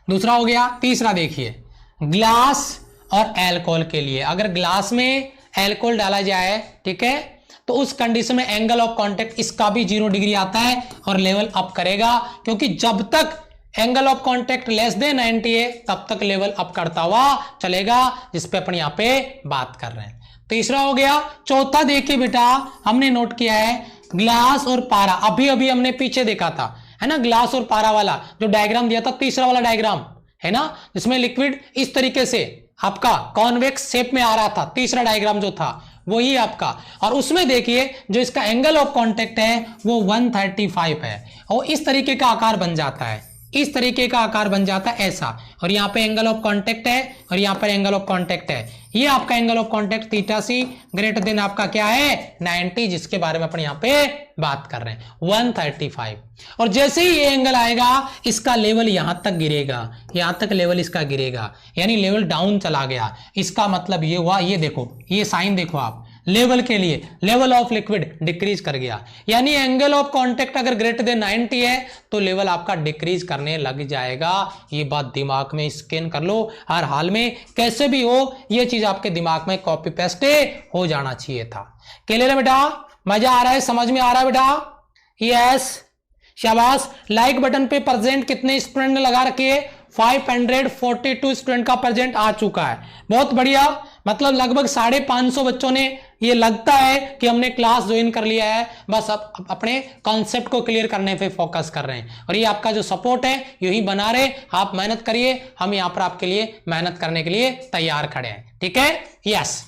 दूसरा हो गया। तीसरा देखिए, ग्लास और अल्कोहल के लिए, अगर ग्लास में अल्कोहल डाला जाए, ठीक है, तो उस कंडीशन में एंगल ऑफ कांटेक्ट इसका भी 0 डिग्री आता है और लेवल अप करेगा, क्योंकि जब तक angle of contact less than 90 है तब तक लेवल अप करता हुआ चलेगा, जिस पे अपन यहां पे बात कर रहे हैं। तीसरा हो गया। चौथा देखिए बेटा, हमने नोट किया है ग्लास और पारा, अभी अभी हमने पीछे देखा था, है ना, ग्लास और पारा वाला जो डायग्राम दिया था, तीसरा वाला डायग्राम है ना, जिसमें लिक्विड इस तरीके से आपका कॉन्वेक्स शेप में आ रहा था, तीसरा डायग्राम जो था वही आपका। और उसमें देखिए जो इसका एंगल ऑफ कांटेक्ट है वो 135 है और इस तरीके का आकार बन जाता है, इस तरीके का आकार बन जाता है ऐसा, और यहां पे एंगल ऑफ कांटेक्ट है और यहां पर एंगल ऑफ कांटेक्ट है। ये आपका angle of contact theta C greater than आपका क्या है 90, जिसके बारे में अपन यहां पे बात कर रहे हैं 135। और जैसे ही ये एंगल आएगा इसका लेवल यहां तक गिरेगा, यहां तक लेवल इसका गिरेगा, यानी लेवल डाउन चला गया। इसका मतलब ये हुआ, ये देखो, ये साइन देखो आप, लेवल के लिए लेवल ऑफ लिक्विड डिक्रीज कर गया, यानी एंगल ऑफ कांटेक्ट अगर ग्रेटर देन 90 है तो लेवल आपका डिक्रीज करने लग जाएगा। ये बात दिमाग में स्कैन कर लो, हर हाल में कैसे भी हो ये चीज आपके दिमाग में कॉपी पेस्ट हो जाना चाहिए था। क्लियर है बेटा? मजा आ रहा है, समझ में आ रहा है बेटा? यस, शाबाश। लाइक बटन पे प्रेजेंट कितने स्टूडेंट ने लगा रखी है? 542 स्टूडेंट का प्रेजेंट आ चुका है, बहुत बढ़िया। मतलब लगभग 550 बच्चों ने, ये लगता है कि हमने क्लास ज्वाइन कर लिया है, बस अब अपने कॉन्सेप्ट को क्लियर करने पे फोकस कर रहे हैं। और ये आपका जो सपोर्ट है यही बना रहे, आप मेहनत करिए, हम यहां पर आपके लिए मेहनत करने के लिए तैयार खड़े हैं। ठीक है, यस।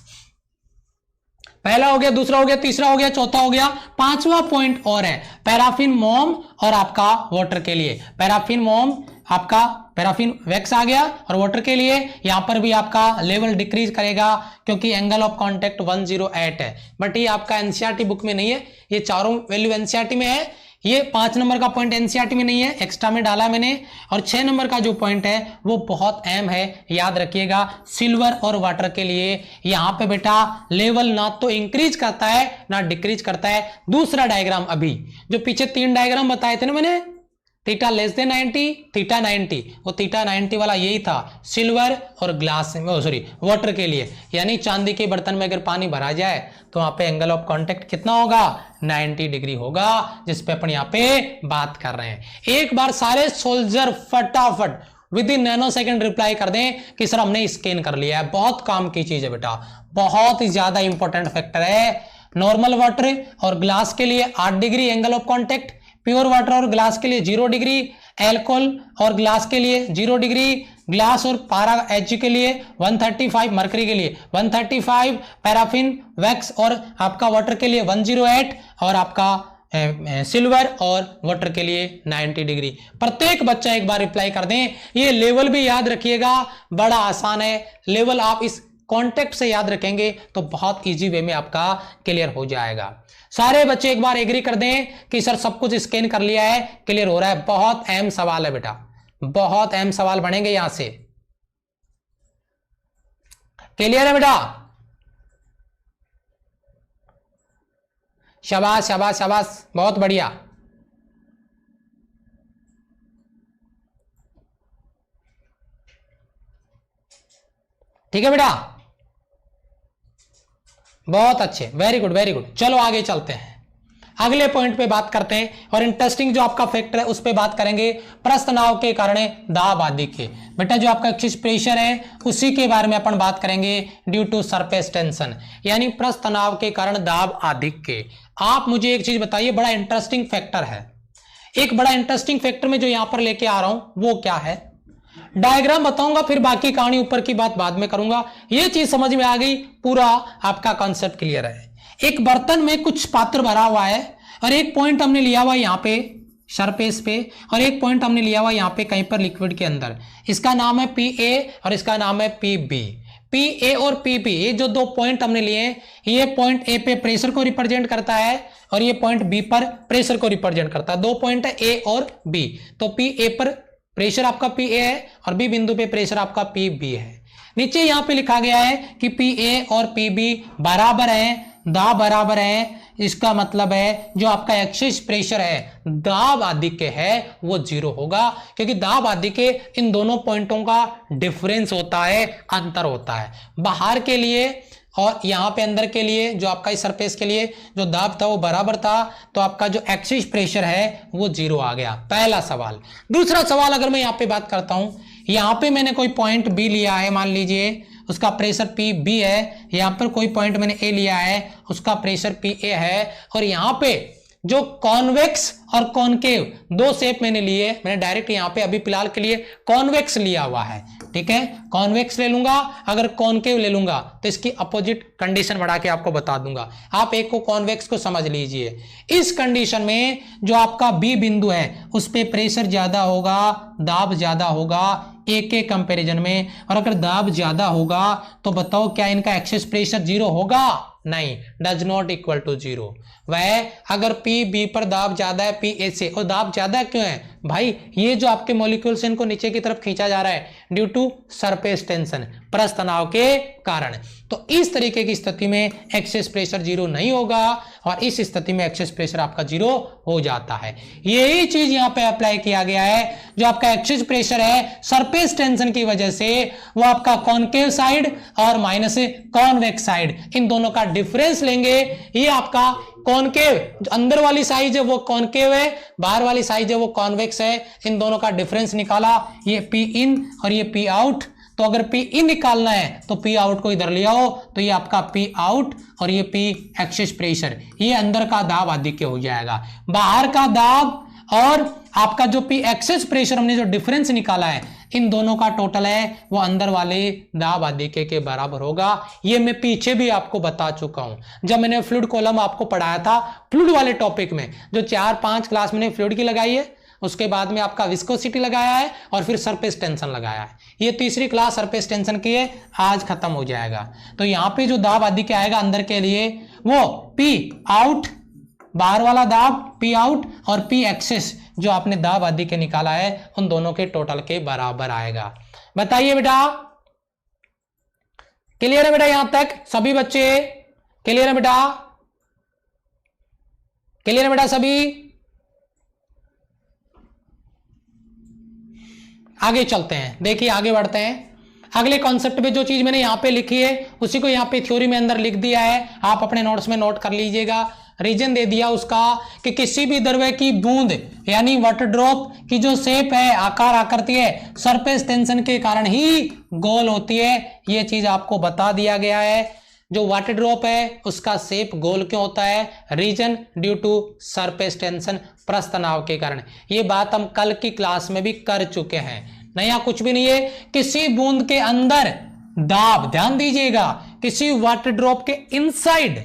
पहला हो गया, दूसरा हो गया, तीसरा हो गया, चौथा हो गया। पांचवा पॉइंट और है पैराफिन मोम और आपका वाटर के लिए। पैराफिन मोम आपका पैराफिन वैक्स आ गया, और वाटर के लिए यहां पर भी आपका लेवल डिक्रीज करेगा क्योंकि एंगल ऑफ कांटेक्ट 108 है। बट ये आपका एनसीईआरटी बुक में नहीं है, ये चारों वैल्यू एनसीईआरटी में है। ये 5 नंबर का पॉइंट एनसीईआरटी में नहीं है, एक्स्ट्रा में डाला मैंने। और 6 नंबर का जो पॉइंट है वो बहुत अहम है, याद रखिएगा। सिल्वर और वाटर के लिए यहां पे बेटा लेवल ना तो इंक्रीज करता है ना डिक्रीज करता है। दूसरा डायग्राम, अभी जो पीछे 3 डायग्राम बताए थे ना मैंने, थीटा लेस देन 90, थीटा 90, वो थीटा 90 वाला यही था सिल्वर और ग्लास वाटर के लिए। यानी चांदी के बर्तन में अगर पानी भरा जाए तो वहां पे एंगल ऑफ कांटेक्ट कितना होगा? 90 डिग्री होगा, जिस पे अपन यहाँ पे बात कर रहे हैं। एक बार सारे सोल्जर फटाफट with in nano second reply कर दें कि सर हमने स्कैन कर लिया है। बहुत काम की चीज है बेटा, बहुत ही ज्यादा इंपॉर्टेंट फैक्टर है। नॉर्मल वाटर और ग्लास के लिए 8 degree angle of contact, pure water और ग्लास के लिए 0 डिग्री, एल्कोहल और ग्लास के लिए 0 डिग्री, ग्लास और पारा एच के लिए 135, मरकरी के लिए 135, पैराफिन वैक्स और आपका वाटर के लिए 108, और आपका सिल्वर और वाटर के लिए 90 डिग्री। प्रत्येक बच्चा एक बार रिप्लाई कर दें। ये लेवल भी याद रखिएगा, बड़ा आसान है। लेवल आप इस कॉन्टेक्ट से याद रखेंगे तो बहुत इजी वे में आपका क्लियर हो जाएगा। सारे बच्चे एक बार एग्री कर दें कि सर सब कुछ स्कैन कर लिया है, क्लियर हो रहा है। बहुत अहम सवाल है बेटा, बहुत अहम सवाल बनेंगे यहां से। क्लियर है बेटा? शाबाश शाबाश शाबाश, बहुत बढ़िया। ठीक है बेटा, बहुत अच्छे, वेरी गुड वेरी गुड। चलो आगे चलते हैं, अगले पॉइंट पे बात करते हैं और इंटरेस्टिंग जो आपका फैक्टर है उस पे बात करेंगे। प्रस्थ तनाव के कारण दाब आदि के। बेटा जो आपका एक्सिस प्रेशर है उसी के बारे में अपन बात करेंगे, ड्यू टू सरफेस टेंशन, यानी प्रस्थ तनाव के कारण दाब आदि के। आप मुझे एक चीज बताइए, बड़ा इंटरेस्टिंग फैक्टर है, एक बड़ा इंटरेस्टिंग फैक्टर में जो यहां पर लेके आ रहा हूं वो क्या है, डायग्राम बताऊंगा, फिर बाकी कहानी ऊपर की बात बाद में करूंगा। ये चीज समझ में आ गई, पूरा आपका कॉन्सेप्ट क्लियर है। एक बर्तन में कुछ पात्र भरा हुआ है और एक पॉइंट हमने लिया हुआ यहां पे सरफेस पे, और एक पॉइंट हमने लिया हुआ यहां पे कहीं पर लिक्विड के अंदर। इसका नाम है पी ए और इसका नाम है पी बी। पी ए और पी बी, ये जो दो पॉइंट हमने लिए, ये पॉइंट ए पे प्रेशर को रिप्रेजेंट करता है और ये पॉइंट बी पर प्रेशर को रिप्रेजेंट करता है। दो पॉइंट है ए और बी, तो पी ए पर प्रेशर आपका पी ए है और बी बिंदु पे प्रेशर आपका पी बी है। नीचे यहां पे लिखा गया है कि पी ए और पी बी बराबर है, दाब बराबर है। इसका मतलब है जो आपका एक्सिस प्रेशर है दाब आदि के है वो जीरो होगा, क्योंकि दाब आदि के इन दोनों पॉइंटों का डिफरेंस होता है, अंतर होता है। बाहर के लिए और यहां पे अंदर के लिए जो आपका इस सरफेस के लिए जो दाब था वो बराबर था, तो आपका जो एक्सिस प्रेशर है वो जीरो आ गया। पहला सवाल। दूसरा सवाल अगर मैं यहां पे बात करता हूं, यहां पे मैंने कोई पॉइंट बी लिया है, मान लीजिए उसका प्रेशर पी बी है, यहां पर कोई पॉइंट मैंने ए लिया है, उसका प्रेशर पी ए है, और यहां पे जो कॉन्वेक्स और कॉनकेव दो शेप मैंने लिए, मैंने डायरेक्ट यहां पे अभी फिलहाल के लिए कॉन्वेक्स लिया हुआ है, ठीक है, कॉन्वेक्स ले लूंगा। अगर कॉनकेव ले लूंगा तो इसकी अपोजिट कंडीशन बढ़ा के आपको बता दूंगा। आप एक को कॉन्वेक्स को समझ लीजिए। इस कंडीशन में जो आपका बी बिंदु है उस पे प्रेशर ज्यादा होगा, दाब ज्यादा होगा ए के कंपैरिजन में, और अगर दाब ज्यादा होगा तो बताओ क्या इनका एक्सिस प्रेशर जीरो होगा? नहीं, does not equal to zero. वह अगर पी बी पर दाब ज्यादा है पी ए से, और दाब ज्यादा क्यों है भाई, ये जो आपके मॉलिक्यूल्स हैं इनको नीचे की तरफ खींचा जा रहा है ड्यू टू सरफेस टेंशन, प्रस्थ तनाव के कारण। तो इस तरीके की स्थिति में एक्सेस प्रेशर जीरो नहीं होगा और इस स्थिति में एक्सेस प्रेशर आपका जीरो हो जाता है। यही चीज यहां पे अप्लाई किया गया है। जो आपका एक्सेस प्रेशर है सरफेस टेंशन की वजह से वो आपका कॉनकेव साइड और माइनस कॉन्वेक्स साइड, इन दोनों का डिफरेंस लेंगे। ये आपका कॉनकेव, जो अंदर वाली साइज है वो कॉनकेव है, बाहर वाली साइज है वो कॉन्वेक्स है, इन दोनों का डिफरेंस निकाला, ये पी इन और ये पी आउट। तो अगर पी इन निकालना है तो पी आउट को इधर ले आओ, तो ये आपका पी आउट और ये पी एक्सेस प्रेशर, ये अंदर का दाब आदि के हो जाएगा। बाहर का दाब और आपका जो पी एक्सेस प्रेशर हमने जो डिफरेंस निकाला है, इन दोनों का टोटल है वो अंदर वाले दाब आदि के बराबर होगा। ये मैं पीछे भी आपको बता चुका हूं जब मैंने फ्लूइड कॉलम आपको पढ़ाया था, फ्लूइड वाले टॉपिक में जो 4-5 क्लास मैंने फ्लूइड की लगाई है, उसके बाद में आपका विस्कोसिटी लगाया है और फिर सरफेस टेंशन लगाया है। ये तीसरी क्लास सरफेस टेंशन की है, आज खत्म हो जाएगा। तो यहां पे जो दाब आदि के आएगा अंदर के लिए वो पी आउट, बाहर वाला दाब पी आउट, और पी एक्सेस जो आपने दाब आदि के निकाला है उन दोनों के टोटल के बराबर आएगा। बताइए बेटा, क्लियर है बेटा? यहां तक सभी बच्चे क्लियर है बेटा? क्लियर है बेटा सभी? आगे चलते हैं, देखिए आगे बढ़ते हैं। अगले कॉन्सेप्ट पे जो चीज मैंने यहां पे लिखी है उसी को यहां पे थ्योरी में अंदर लिख दिया है, आप अपने नोट्स में नोट कर लीजिएगा। रीजन दे दिया उसका कि किसी भी द्रव्य की बूंद यानी वाटर ड्रॉप की जो शेप है, आकार आकृति है, सरफेस टेंशन के कारण ही गोल होती है। ये चीज आपको बता दिया गया है। जो वाटर ड्रॉप है उसका शेप गोल क्यों होता है? Reason due to surface tension, प्रस्थ तनाव के कारण। ये बात हम कल की क्लास में भी कर चुके हैं, नया कुछ भी नहीं है। किसी बूंद के अंदर दाब, ध्यान दीजिएगा, किसी वाटर ड्रॉप के इनसाइड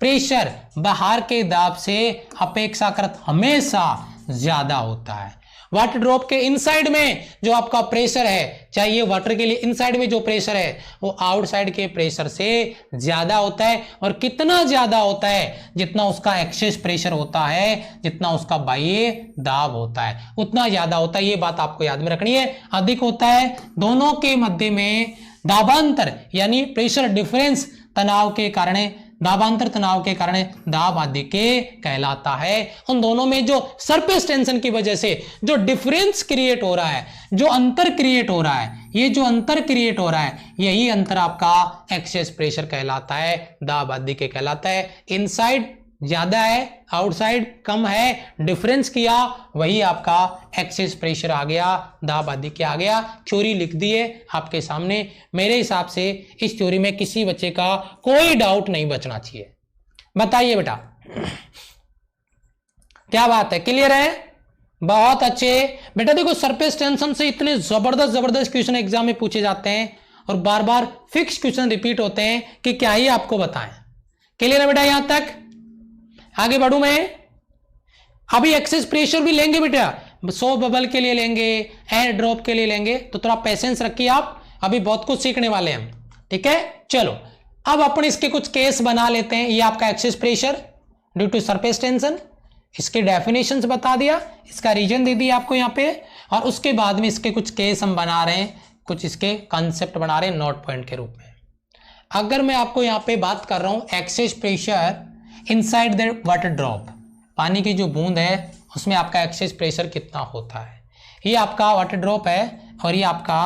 प्रेशर बाहर के दाब से अपेक्षाकृत हमेशा ज्यादा होता है। वाटर ड्रॉप के इनसाइड में जो आपका प्रेशर है, चाहे ये वाटर के लिए इनसाइड में जो प्रेशर है वो आउटसाइड के प्रेशर से ज्यादा होता है। और कितना ज्यादा होता है? जितना उसका एक्सेस प्रेशर होता है, जितना उसका बाह्य दाब होता है उतना ज्यादा होता है। ये बात आपको याद में रखनी है। अधिक होता है दोनों के मध्य में दाबांतर यानी प्रेशर डिफरेंस तनाव के कारण, दाबांतर तनाव के कारण दाब अधिक कहलाता है। उन दोनों में जो सरफेस टेंशन की वजह से जो डिफरेंस क्रिएट हो रहा है, जो अंतर क्रिएट हो रहा है, ये जो अंतर क्रिएट हो रहा है यही अंतर आपका एक्सेस प्रेशर कहलाता है, दाब अधिक कहलाता है। इनसाइड ज्यादा है, आउटसाइड कम है, डिफरेंस किया वही आपका एक्सेस प्रेशर आ गया, दाब अधिक आ गया। थ्योरी लिख दी है आपके सामने। मेरे हिसाब से इस थ्योरी में किसी बच्चे का कोई डाउट नहीं बचना चाहिए। बताइए बेटा, क्या बात है? क्लियर है? बहुत अच्छे बेटा। देखो सरफेस टेंशन से इतने जबरदस्त क्वेश्चन एग्जाम में पूछे जाते हैं और बार बार फिक्स क्वेश्चन रिपीट होते हैं कि क्या ही आपको बताएं। क्लियर है बेटा? यहां तक आगे बढ़ू मैं। अभी एक्सेस प्रेशर भी लेंगे बेटा, 100 बबल के लिए लेंगे, एयर ड्रॉप के लिए लेंगे, तो थोड़ा पेशेंस रखिए आप, अभी बहुत कुछ सीखने वाले हैं हम। ठीक है, चलो अब अपन इसके कुछ केस बना लेते हैं। ये आपका excess pressure due to surface tension, इसके डेफिनेशंस बता दिया, इसका रीजन दे दिया आपको यहाँ पे, और उसके बाद में इसके कुछ केस हम बना रहे हैं, कुछ इसके कंसेप्ट बना रहे हैं नोट पॉइंट के रूप में। अगर मैं आपको यहाँ पे बात कर रहा हूं excess pressure inside the water drop, पानी की जो बूंद है उसमें आपका एक्सेस प्रेशर कितना होता है। ये आपका वाटर ड्रॉप है और ये आपका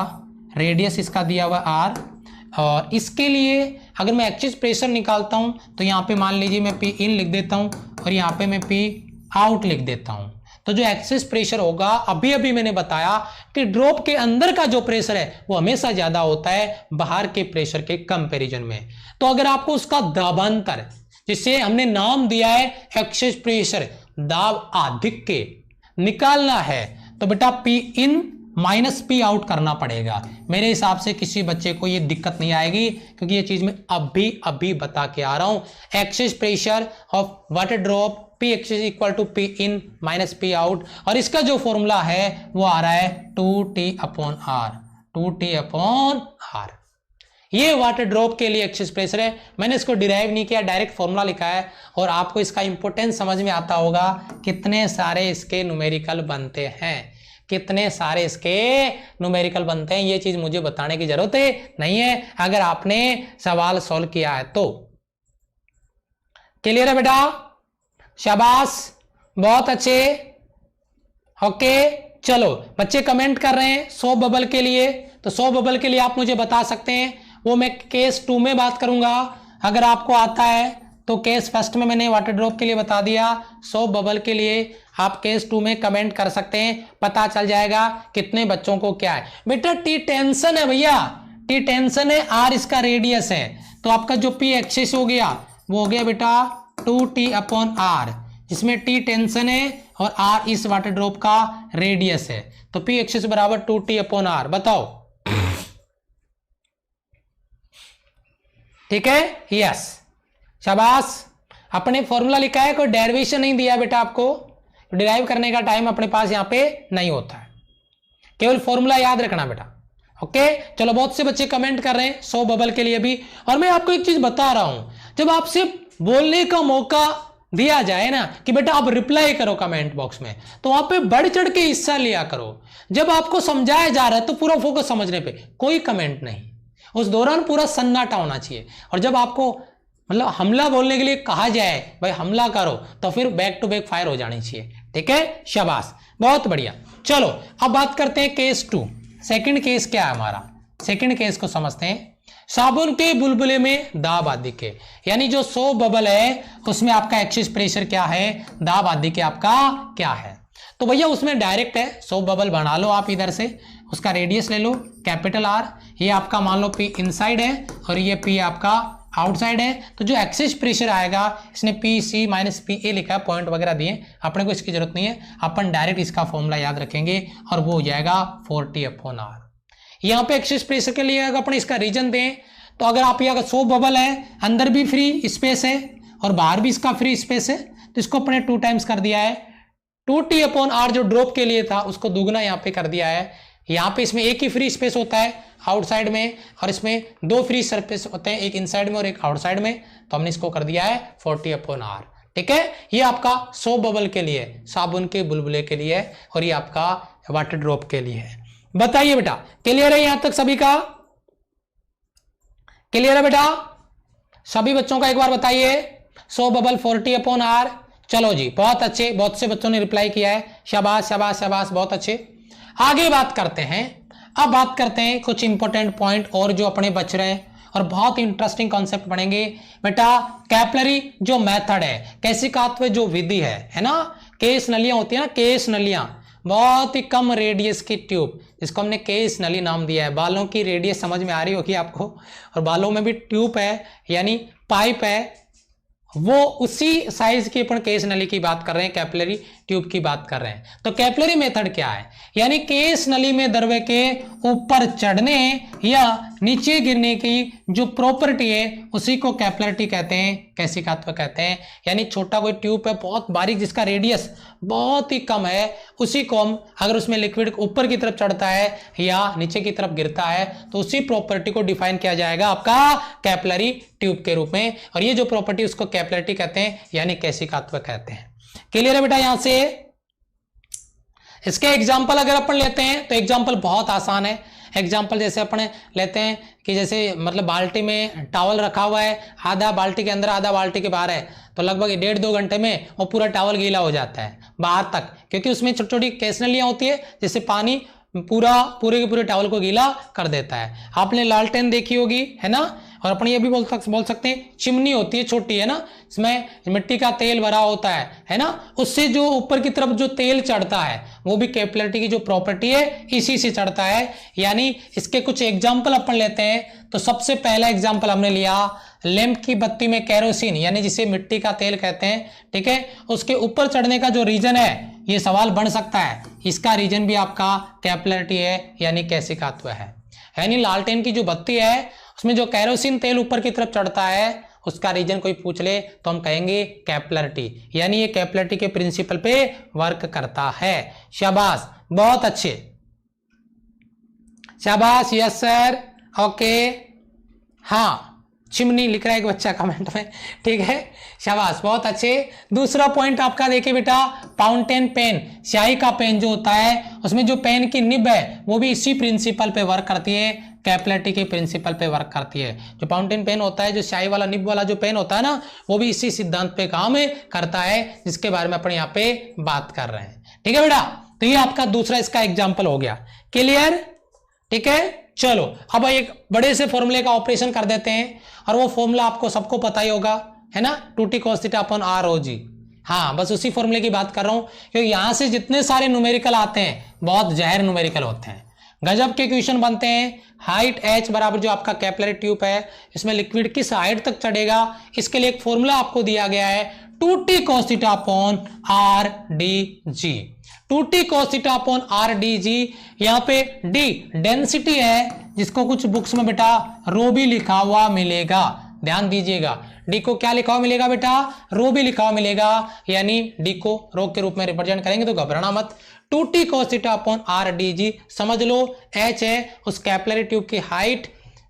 रेडियस इसका दिया हुआ आर, और इसके लिए अगर मैं एक्सेस प्रेशर निकालता हूं तो यहाँ पे मान लीजिए मैं पी इन लिख देता हूं और यहाँ पे मैं पी आउट लिख देता हूं। तो जो एक्सेस प्रेशर होगा, अभी अभी मैंने बताया कि ड्रॉप के अंदर का जो प्रेशर है वो हमेशा ज्यादा होता है बाहर के प्रेशर के कंपैरिजन में। तो अगर आपको उसका दाबांतर, जिसे हमने नाम दिया है एक्सेस प्रेशर, दाब अधिक के निकालना है, तो बेटा P in minus P out करना पड़ेगा। मेरे हिसाब से किसी बच्चे को ये दिक्कत नहीं आएगी, क्योंकि ये चीज मैं अभी बता के आ रहा हूं। Excess pressure of water drop P excess equal to P in minus P out, और इसका जो फॉर्मूला है वो आ रहा है 2T upon R, 2T upon R. ये वाटर ड्रॉप के लिए एक्सेस प्रेशर है। मैंने इसको डिराइव नहीं किया, डायरेक्ट फॉर्मूला लिखा है, और आपको इसका इंपोर्टेंस समझ में आता होगा। कितने सारे इसके न्यूमेरिकल बनते हैं, कितने सारे इसके न्यूमेरिकल बनते हैं, ये चीज मुझे बताने की जरूरत नहीं है अगर आपने सवाल सॉल्व किया है तो। क्लियर है बेटा? शाबाश, बहुत अच्छे। ओके, चलो बच्चे कमेंट कर रहे हैं 100 बबल के लिए, तो 100 बबल के लिए आप मुझे बता सकते हैं, वो मैं केस 2 में बात करूंगा। अगर आपको आता है तो केस फर्स्ट में मैंने वाटर ड्रॉप के लिए बता दिया, 100 बबल के लिए आप केस 2 में कमेंट कर सकते हैं, पता चल जाएगा कितने बच्चों को क्या है। बेटा टी टेंशन है भैया, टी टेंशन है, आर इसका रेडियस है, तो आपका जो पी एक्सेस हो गया वो हो गया बेटा 2T अपॉन आर, जिसमें टी टेंशन है और आर इस वाटर ड्रॉप का रेडियस है, तो पी एक्सेस बराबर 2T अपॉन आर। बताओ ठीक है? यस, शाबाश। अपने फॉर्मूला लिखा है, कोई डेरिवेशन नहीं दिया बेटा आपको, डिराइव करने का टाइम अपने पास यहां पे नहीं होता है, केवल फॉर्मूला याद रखना बेटा। ओके, चलो बहुत से बच्चे कमेंट कर रहे हैं 100 बबल के लिए भी, और मैं आपको एक चीज बता रहा हूं, जब आपसे बोलने का मौका दिया जाए ना कि बेटा आप रिप्लाई करो कमेंट बॉक्स में, तो वहां पे बढ़ चढ़ के हिस्सा लिया करो। जब आपको समझाया जा रहा है तो पूरा फोकस समझने पे, कोई कमेंट नहीं, उस दौरान पूरा सन्नाटा होना चाहिए। और जब आपको मतलब हमला बोलने के लिए कहा जाए भाई हमला करो, तो फिर बैक टू बैक फायर हो जानी चाहिए। ठीक है, शाबाश, बहुत बढ़िया। चलो अब बात करते हैं केस 2। सेकंड केस क्या है हमारा? सेकंड केस को समझते हैं। साबुन के बुलबुले में दाब अधिक है, यानी जो 100 बबल है उसमें आपका एक्सेस प्रेशर क्या है, दाब अधिक है आपका क्या है। तो भैया उसमें डायरेक्ट है, 100 बबल बना लो आप इधर से, उसका रेडियस ले लो कैपिटल आर, ये आपका मान लो पी इनसाइड है और ये पी आपका आउटसाइड है। तो जो एक्सेस प्रेशर आएगा, इसने P C minus P A लिखा है, पॉइंट वगैरह दिए, अपने को इसकी जरूरत नहीं है, अपन डायरेक्ट इसका फॉर्मूला याद रखेंगे और वो हो जाएगा 4T अपॉन आर। यहाँ पे एक्सेस प्रेशर के लिए अगर अपन इसका रीजन दें, तो अगर आप यहाँ 100 बबल है, अंदर भी फ्री स्पेस है और बाहर भी इसका फ्री स्पेस है, तो इसको अपने 2 टाइम्स कर दिया है, 2t/r जो ड्रॉप के लिए था उसको दुगना यहां पे कर दिया है। यहां पे इसमें एक ही फ्री स्पेस होता है आउटसाइड में, और इसमें दो फ्री सरफेस होते हैं, एक इनसाइड में और एक आउटसाइड में, तो हमने इसको कर दिया है 40/r। ठीक है, ये आपका सोप बबल के लिए, साबुन के बुलबुले के लिए, और ये आपका वाटर ड्रॉप के लिए है। बताइए बेटा, क्लियर है यहां तक सभी का? क्लियर है बेटा? सभी बच्चों का एक बार बताइए, सोप बबल 40/r। चलो जी, बहुत अच्छे, बहुत से बच्चों ने रिप्लाई किया है, शाबाश शाबाश शाबाश, बहुत अच्छे। आगे बात करते हैं, अब बात करते हैं कुछ इंपॉर्टेंट पॉइंट और जो अपने बच रहे हैं, और बहुत इंटरेस्टिंग कॉन्सेप्ट पढ़ेंगे बेटा। कैपिलरी जो मेथड है, कैसिकात्व जो विधि है ना, केस नलियां होती है ना, केस नलियां, बहुत ही कम रेडियस की ट्यूब, जिसको हमने केस नली नाम दिया है। बालों की रेडियस समझ में आ रही होगी आपको, और बालों में भी ट्यूब है यानी पाइप है, वो उसी साइज की अपन केस नली की बात कर रहे हैं, कैपिलरी ट्यूब की बात कर रहे हैं। तो कैपिलरी मेथड क्या है, यानी केस नली में द्रव्य के ऊपर चढ़ने या नीचे गिरने की जो प्रॉपर्टी है उसी को कैपिलरिटी कहते हैं, कैसिकात्व कहते हैं। यानी छोटा कोई ट्यूब है बहुत बारीक, जिसका रेडियस बहुत ही कम है, उसी को हम, अगर उसमें लिक्विड ऊपर की तरफ चढ़ता है या नीचे की तरफ गिरता है, तो उसी प्रॉपर्टी को डिफाइन किया जाएगा आपका कैपिलरी ट्यूब के रूप में, और ये जो प्रॉपर्टी उसको कैपिलरिटी कहते हैं, यानी कैसिकात्व कहते हैं। क्लियर है बेटा? यहां से इसके एग्जाम्पल अगर अपन लेते हैं तो एग्जाम्पल बहुत आसान है। एग्जाम्पल जैसे अपन लेते हैं कि जैसे मतलब बाल्टी में टॉवल रखा हुआ है, आधा बाल्टी के अंदर आधा बाल्टी के बाहर है, तो लगभग 1.5-2 घंटे में वो पूरा टॉवल गीला हो जाता है बाहर तक, क्योंकि उसमें छोटी छोटी केसनलियां होती है, जिससे पानी पूरे के पूरे टॉवल को गीला कर देता है। आपने लालटेन देखी होगी, है ना, और अपन ये भी बोल सकते हैं चिमनी होती है छोटी, है ना, इसमें मिट्टी का तेल भरा होता है ना, उससे जो ऊपर की तरफ जो तेल चढ़ता है वो भी कैपिलरिटी की जो प्रॉपर्टी है इसी से चढ़ता है। यानी इसके कुछ एग्जाम्पल अपन लेते हैं। तो सबसे पहला एग्जाम्पल हमने लिया लैंप की बत्ती में केरोसिन, यानी जिसे मिट्टी का तेल कहते हैं, ठीक है, उसके ऊपर चढ़ने का जो रीजन है, ये सवाल बन सकता है, इसका रीजन भी आपका कैपिलरिटी है, यानी कैसिकात्व है। यानी लालटेन की जो बत्ती है उसमें जो केरोसिन तेल ऊपर की तरफ चढ़ता है उसका रीजन कोई पूछ ले तो हम कहेंगे कैपिलरिटी, यानी ये कैपिलरिटी के प्रिंसिपल पे वर्क करता है। शाबाश, बहुत अच्छे, शाबाश, यस सर, ओके, हाँ, चिमनी लिख रहा है एक बच्चा कमेंट में, ठीक है, शाबाश, बहुत अच्छे। दूसरा पॉइंट आपका देखिए बेटा, फाउंटेन पेन, स्याही का पेन जो होता है उसमें जो पेन की निब है वो भी इसी प्रिंसिपल पे वर्क करती है, कैपिलरिटी के प्रिंसिपल पे वर्क करती है। जो फाउंटेन पेन होता है, जो स्याही वाला निब वाला जो पेन होता है ना, वो भी इसी सिद्धांत पे काम करता है, जिसके बारे में अपन यहाँ पे बात कर रहे हैं। ठीक है बेटा, तो ये आपका दूसरा इसका एग्जाम्पल हो गया। क्लियर? ठीक है, चलो अब एक बड़े से फॉर्मूले का ऑपरेशन कर देते हैं, और वो फॉर्मूला आपको सबको पता ही होगा, है ना, 2t cos θ/r OG। हाँ, बस उसी फॉर्मूले की बात कर रहा हूं, क्योंकि यहां से जितने सारे न्यूमेरिकल आते हैं बहुत जहर न्यूमेरिकल होते हैं, गजब के क्वेश्चन बनते हैं। हाइट h बराबर जो आपका कैपिलरी ट्यूब है, इसमें लिक्विड किस हाइट तक चढ़ेगा, इसके लिए एक फॉर्मूला आपको दिया गया है 2t cos θ/r dg। 2t cos θ/r dg, यहाँ पे d डेंसिटी है, जिसको कुछ बुक्स में बेटा रो भी लिखा हुआ मिलेगा, ध्यान दीजिएगा, डी को क्या लिखा हुआ मिलेगा बेटा, रो भी लिखा हुआ मिलेगा, यानी डी को रो के रूप में रिप्रेजेंट करेंगे, तो घबराना मत। 2t cos θ/r dg समझ लो, h है उस कैपिलरी ट्यूब की height,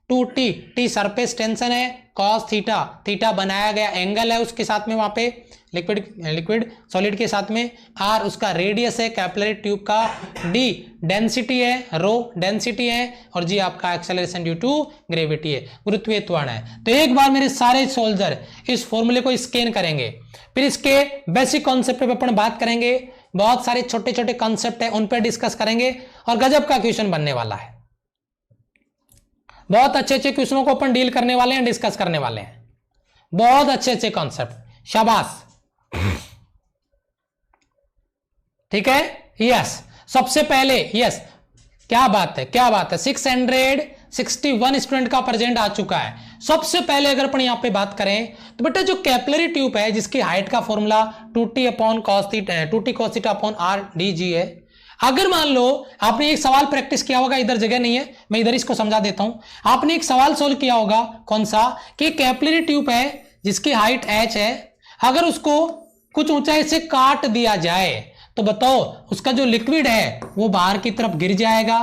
2t, t surface tension है, cos थीटा, थीटा बनाया गया एंगल है उसके साथ में, वहां पे लिक्विड सॉलिड के साथ में, r उसका रेडियस है कैपिलरी ट्यूब का, d डेंसिटी है, रो डेंसिटी है, और g आपका एक्सेलरेशन ड्यू टू ग्रेविटी है, गुरुत्वीय त्वरण है। तो एक बार मेरे सारे सोल्जर इस फॉर्मूले को स्कैन करेंगे, फिर इसके बेसिक कॉन्सेप्ट पे अपन बात करेंगे, बहुत सारे छोटे छोटे कॉन्सेप्ट है उन पर डिस्कस करेंगे, और गजब का क्वेश्चन बनने वाला है। बहुत अच्छे अच्छे क्वेश्चनों को अपन डील करने वाले हैं, डिस्कस करने वाले हैं, बहुत अच्छे अच्छे कॉन्सेप्ट, शाबाश, ठीक है, यस। सबसे पहले यस, क्या बात है, क्या बात है, 661 स्टूडेंट का प्रेजेंट आ चुका है। सबसे पहले अगर अपन यहां पे बात करें तो बेटा जो कैपिलरी ट्यूब है जिसकी हाइट का formula 2t cos θ/r dg है, अगर मान लो आपने एक सवाल प्रैक्टिस किया होगा, इधर जगह नहीं है, मैं इधर इसको समझा देता हूं, आपने एक सवाल सोल्व किया होगा, कौन सा, कि कैपिलरी ट्यूब है जिसकी हाइट h है, अगर उसको कुछ ऊंचाई से काट दिया जाए तो बताओ उसका जो लिक्विड है वो बाहर की तरफ गिर जाएगा,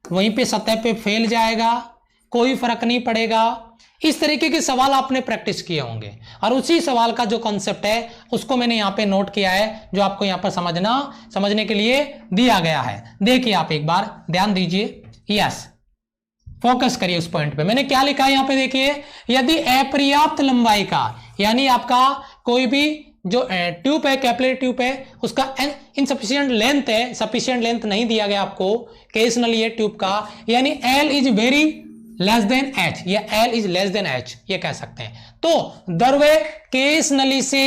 वहीं पे सतह पे फैल जाएगा, कोई फर्क नहीं पड़ेगा। इस तरीके के सवाल आपने प्रैक्टिस किए होंगे और उसी सवाल का जो कॉन्सेप्ट है उसको मैंने यहां पे नोट किया है, जो आपको यहां पर समझने के लिए दिया गया है। देखिए आप एक बार ध्यान दीजिए, यस फोकस करिए उस पॉइंट पे। मैंने क्या लिखा है यहां पे देखिए, यदि अपर्याप्त लंबाई का, यानी आपका कोई भी जो ट्यूब है, कैपिलरी ट्यूब है, उसका इनसफिशिएंट लेंथ है, सफिशिएंट लेंथ नहीं दिया गया आपको केसनल ये ट्यूब का, यानी L is very less than H या L is less than H ये कह सकते हैं। तो द्रव्य केस नली से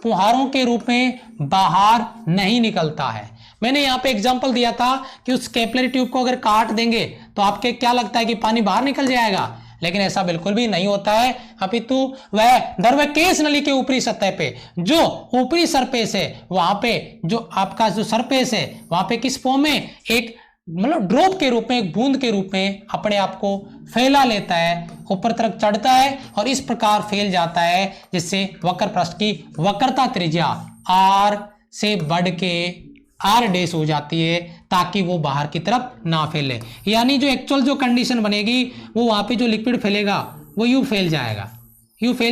फुहारों के रूप में बाहर नहीं निकलता है। मैंने यहां पे एग्जांपल दिया था कि उस कैपिलरी ट्यूब को अगर काट देंगे तो आपके क्या लगता है कि पानी बाहर निकल जाएगा, लेकिन ऐसा बिल्कुल भी नहीं होता है। अपितु वह द्रव्य केस नली के ऊपरी सतह पे जो ऊपरी सरफेस है, वहां पे जो आपका जो सरफेस है वहां पे किस फॉर्म में, एक मतलब ड्रॉप के रूप में, एक बूंद के रूप में अपने आप को फैला लेता है, ऊपर तरफ चढ़ता है और इस प्रकार फैल जाता है, जिससे वक्र पृष्ठ की वक्रता त्रिज्या आर से बढ़ के आर डैश हो जाती है, ताकि वो बाहर की तरफ ना फैले। यानी जो एक्चुअल जो कंडीशन बनेगी वो वहां पे जो लिक्विड फैलेगा वो यूं फैल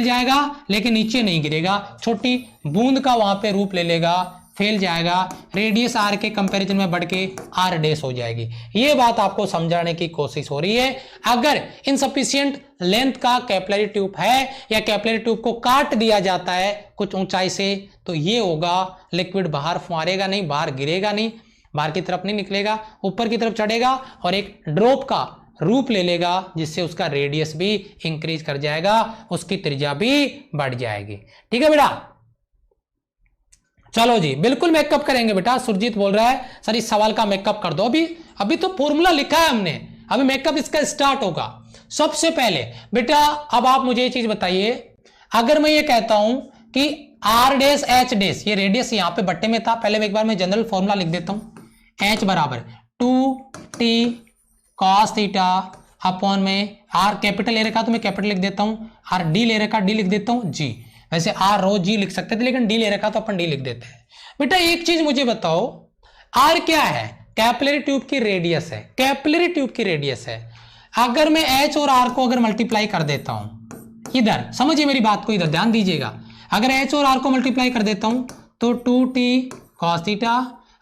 जाएगा, लेकिन नीचे नहीं गिरेगा, छोटी बूंद का वहां पे रूप ले लेगा, फैल जाएगा, रेडियस आर के कंपैरिजन में बढ़ के आर डैश हो जाएगी। ये बात आपको समझाने की कोशिश हो रही है। अगर इनसफिशिएंट लेंथ का कैपिलरी ट्यूब है या कैपिलरी ट्यूब को काट दिया जाता है कुछ ऊंचाई से, तो ये होगा लिक्विड बाहर फुआरेगा नहीं, बाहर गिरेगा नहीं, बाहर की तरफ नहीं निकलेगा, ऊपर की तरफ चढ़ेगा और एक ड्रॉप का रूप ले लेगा, जिससे उसका रेडियस भी इंक्रीज कर जाएगा, उसकी त्रिज्या भी बढ़ जाएगी। ठीक है बेटा, चलो जी बिल्कुल मेकअप करेंगे बेटा। सुरजीत बोल रहा है सर इस सवाल का मेकअप कर दो, अभी तो फॉर्मूला लिखा है हमने, अभी मेकअप इसका स्टार्ट होगा। सबसे पहले बेटा अब आप मुझे ये चीज बताइए, अगर मैं ये कहता हूं कि आर डैश एच डैश, ये रेडियस यहां पे बट्टे में था, पहले एक बार मैं जनरल फॉर्मूला लिख देता हूं, एच बराबर 2t cos थीटा अपॉन में आर कैपिटल ले रखा तो मैं कैपिटल लिख देता हूं, आर डी ले रखा डी लिख देता हूं जी, वैसे आर रो जी लिख सकते थे लेकिन डी ले रखा तो अपन डी लिख देते हैं। बेटा एक चीज मुझे बताओ, आर क्या है, कैपिलरी ट्यूब की रेडियस है, कैपिलरी ट्यूब की रेडियस है। अगर मैं एच और आर को अगर मल्टीप्लाई कर देता हूं, इधर समझिए मेरी बात को, इधर ध्यान दीजिएगा, अगर एच और आर को मल्टीप्लाई कर देता हूं तो 2t cos थीटा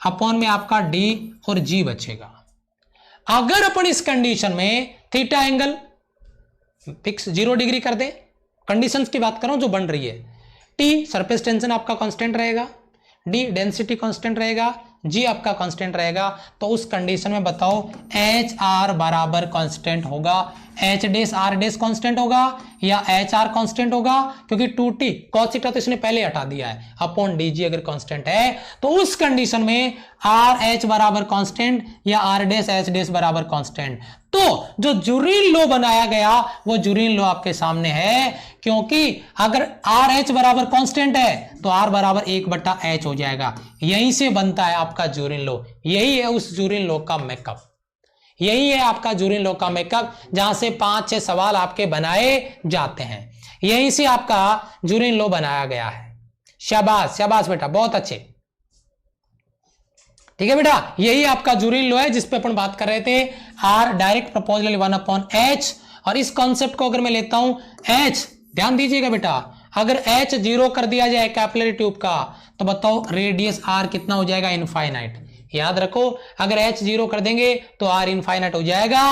अपॉन में आपका डी और जी बचेगा। अगर अपन इस कंडीशन में थीटा एंगल फिक्स 0 डिग्री कर दे, कंडीशंस की बात कर रहा हूं जो बन रही है, टी सरफेस टेंशन आपका कांस्टेंट रहेगा, डी डेंसिटी कांस्टेंट रहेगा, जी आपका कांस्टेंट रहेगा, तो उस कंडीशन में बताओ एच आर बराबर कांस्टेंट होगा, H dash R dash constant होगा या एच आर कांस्टेंट होगा, क्योंकि 2t cos थीटा तो इसने पहले हटा दिया है, अपॉन डी जी अगर कांस्टेंट है तो उस कंडीशन में आर एच बराबर कांस्टेंट या आर डैश एच डैश बराबर कांस्टेंट। तो जो जुरीन लो बनाया गया वो जुरीन लो आपके सामने है, क्योंकि अगर आर एच बराबर कांस्टेंट है तो आर बराबर 1/h हो जाएगा, यहीं से बनता है आपका जुरीन लो। यही है उस जुरीन लो का मेकअप, यही है आपका जुरीन लो का मेकअप, जहां से 5-6 सवाल आपके बनाए जाते हैं, यहीं से आपका जुरीन लो बनाया गया है। शाबाश शाबाश बेटा, बहुत अच्छे, ठीक है बेटा, यही आपका जुरीन लो है जिस पे अपन बात कर रहे थे, आर डायरेक्ट प्रोपोर्शनल 1/h। और इस कॉन्सेप्ट को अगर मैं लेता हूं h, ध्यान दीजिएगा बेटा, अगर h 0 कर दिया जाए कैपिलरी ट्यूब का तो बताओ रेडियस r कितना हो जाएगा, इनफाइनाइट। याद रखो अगर h 0 कर देंगे तो r इनफाइनाइट हो जाएगा।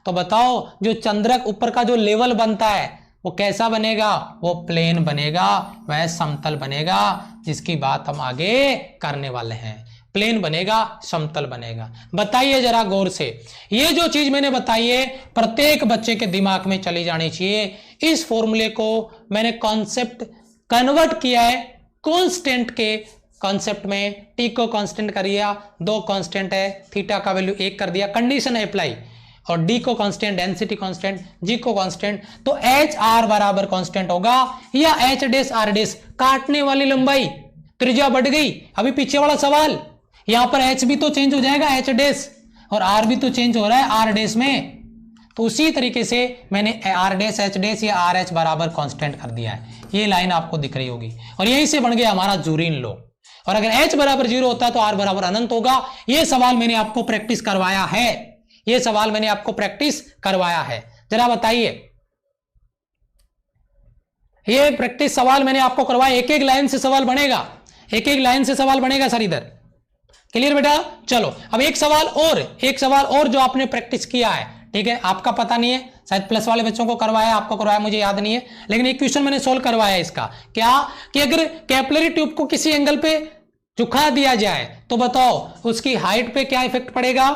तो बताओ जो चंद्रक ऊपर का जो लेवल बनता है वो कैसा बनेगा, वो प्लेन बनेगा, वह समतल बनेगा, जिसकी बात हम आगे करने वाले हैं। प्लेन बनेगा, समतल बनेगा। बताइए जरा गौर से, ये जो चीज मैंने बताई है प्रत्येक बच्चे के दिमाग में चली जानी चाहिए। इस फॉर्मूले को मैंने कॉन्सेप्ट कन्वर्ट किया है कांस्टेंट के कॉन्सेप्ट में, टी को कांस्टेंट कर दिया, 2 कांस्टेंट है, थीटा का वैल्यू 1 कर दिया, कंडीशन है अप्लाई, और डी को कांस्टेंट, डेंसिटी कांस्टेंट, जी को कांस्टेंट, तो एच आर बराबर कांस्टेंट होगा या एच डैश आर डैश, काटने वाली लंबाई त्रिज्या बढ़ गई। अभी पीछे वाला सवाल, यहां पर एच भी तो चेंज हो जाएगा एच डैश, और आर भी तो चेंज हो रहा है आर डैश में, तो उसी तरीके से मैंने आर डैश एच डैश या आर एच बराबर कांस्टेंट कर दिया है। ये लाइन आपको दिख रही होगी और यहीं से बन गया हमारा जुरीन लो। और अगर h बराबर 0 होता है तो r बराबर अनंत होगा। यह सवाल मैंने आपको प्रैक्टिस करवाया है, यह सवाल मैंने आपको प्रैक्टिस करवाया है। जरा बताइए, ये प्रैक्टिस सवाल मैंने आपको करवाया, एक एक लाइन से सवाल बनेगा, एक एक लाइन से सवाल बनेगा सर इधर। क्लियर बेटा? चलो अब एक सवाल और जो आपने प्रैक्टिस किया है, ठीक है, आपका पता नहीं है, शायद प्लस वाले बच्चों को करवाया, आपको करवाया मुझे याद नहीं है, लेकिन एक क्वेश्चन मैंने सोल्व करवाया इसका। क्या कि अगर कैपिलरी ट्यूब को किसी एंगल पे झुका दिया जाए तो बताओ उसकी हाइट पे क्या इफेक्ट पड़ेगा,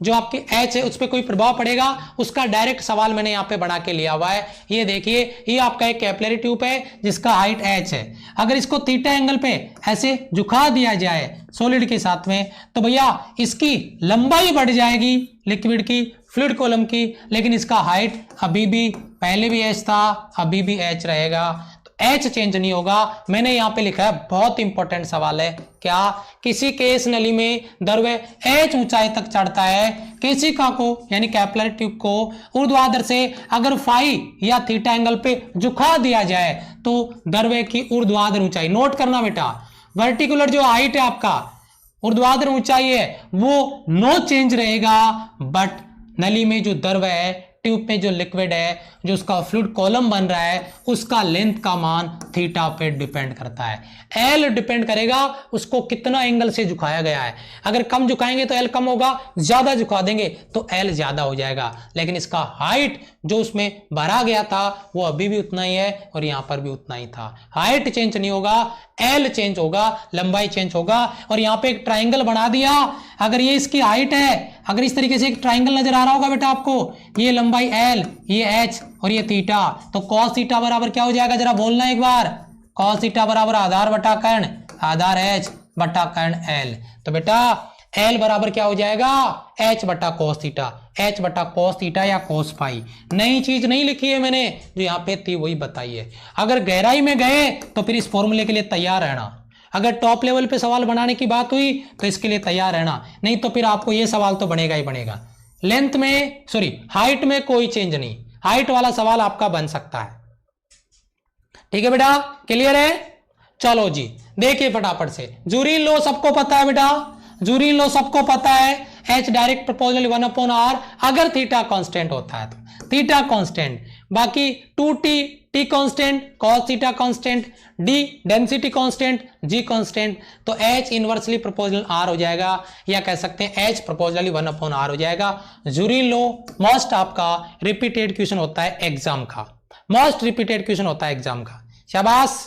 जो आपकी एच है उस पर कोई प्रभाव पड़ेगा, उसका डायरेक्ट सवाल मैंने यहां पे बना के लिया हुआ है। ये देखिए, ये आपका एक कैपिलरी ट्यूब है जिसका हाइट एच है, अगर इसको थीटा एंगल पे ऐसे झुका दिया जाए सॉलिड के साथ में तो भैया इसकी लंबाई बढ़ जाएगी लिक्विड की, फ्लूइड कॉलम की, लेकिन इसका हाइट अभी भी, पहले भी एच था अभी भी एच रहेगा, एच चेंज नहीं होगा। मैंने यहां पे लिखा है, बहुत इंपॉर्टेंट सवाल है, क्या किसी केस नली में द्रव्य एच ऊंचाई तक चढ़ता है, केशिका को यानी कैपिलरी ट्यूब को ऊर्ध्वाधर से अगर फाई या थीटा एंगल पे झुका दिया जाए तो द्रव्य की ऊर्ध्वाधर ऊंचाई, नोट करना बेटा, वर्टिकुलर जो हाइट है आपका, ऊर्ध्वाधर ऊंचाई है वो नो चेंज रहेगा, बट नली में जो द्रव्य है, ट्यूब में जो लिक्विड है, जो उसका फ्लूइड कॉलम बन रहा है, उसका लेंथ का मान थीटा पे डिपेंड करता है। एल डिपेंड करेगा उसको कितना एंगल से झुकाया गया है, अगर कम झुकाएंगे तो एल कम होगा, ज्यादा झुका देंगे तो एल ज्यादा हो जाएगा, लेकिन इसका हाइट जो उसमें भरा गया था वो अभी भी उतना ही है और यहां पर भी उतना ही था, हाइट चेंज नहीं होगा, एल चेंज होगा, लंबाई चेंज होगा। और यहां पे एक ट्राइंगल बना दिया, अगर ये इसकी हाइट है, अगर इस तरीके से एक ट्राइंगल नजर आ रहा होगा बेटा आपको, ये लंबाई एल, ये एच और ये थीटा, तो कॉस थीटा बराबर क्या हो जाएगा, जरा बोलना एक बार, कॉस थीटा बराबर आधार बटा कर्ण, आधार एच बटा कर्ण एल, तो बेटा एल बराबर क्या हो जाएगा, एच बटा कॉस थीटा, एच बटा कॉस थीटा या कॉस फाई। नई चीज नहीं लिखी है मैंने, जो यहाँ पे थी वही बताई है। अगर गहराई में गए तो फिर इस फॉर्मूले के लिए तैयार रहना, अगर टॉप लेवल पे सवाल बनाने की बात हुई तो इसके लिए तैयार रहना, नहीं तो फिर आपको ये सवाल तो बनेगा ही बनेगा। लेंथ में, सॉरी हाइट में कोई चेंज नहीं, हाइट वाला सवाल आपका बन सकता है, ठीक है बेटा, क्लियर है? चलो जी देखिए फटाफट से, जूरीन लॉ सबको पता है बेटा, जूरीन लॉ सबको पता है, एच डायरेक्ट प्रोपोर्शनल 1/r, अगर थीटा कांस्टेंट होता है तो थीटा कांस्टेंट, बाकी 2t T constant, cos theta constant, d density constant, g constant, तो h इनवर्सली प्रोपोर्शनल r हो जाएगा, या कह सकते हैं h प्रोपोर्शनली 1/r हो जाएगा। जूरीन लॉ मोस्ट आपका रिपीटेड क्वेश्चन होता है एग्जाम का, मोस्ट रिपीटेड क्वेश्चन होता है एग्जाम का, शाबाश।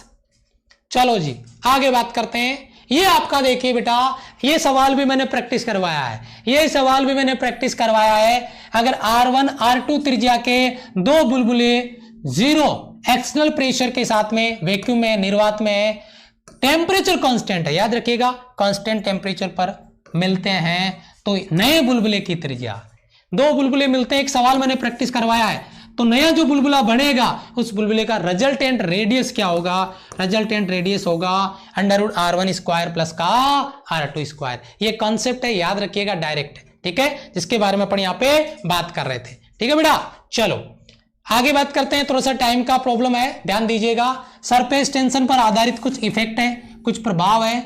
चलो जी आगे बात करते हैं। ये आपका देखिए बेटा, ये सवाल भी मैंने प्रैक्टिस करवाया है, ये सवाल भी मैंने प्रैक्टिस करवाया है। अगर R1 R2 त्रिज्या के दो बुलबुले जीरो एक्सटर्नल प्रेशर के साथ में वैक्यूम में, निर्वात में, टेम्परेचर कांस्टेंट है, याद रखिएगा कांस्टेंट टेम्परेचर पर मिलते हैं, तो नए बुलबुले की त्रिज्या, दो बुलबुले मिलते हैं, एक सवाल मैंने प्रैक्टिस करवाया है, तो नया जो बुलबुला बनेगा उस बुलबुले का रिजल्टेंट रेडियस क्या होगा, रिजल्टेंट रेडियस होगा √r1 स्क्वायर प्लस का r2 स्क्वायर। ये कॉन्सेप्ट है, याद रखिएगा डायरेक्ट, ठीक है, जिसके बारे में अपन यहाँ पे बात कर रहे थे, ठीक है बेटा। चलो आगे बात करते हैं, थोड़ा सा टाइम का प्रॉब्लम है, ध्यान दीजिएगा। सरफेस टेंशन पर आधारित कुछ इफेक्ट है, कुछ प्रभाव है,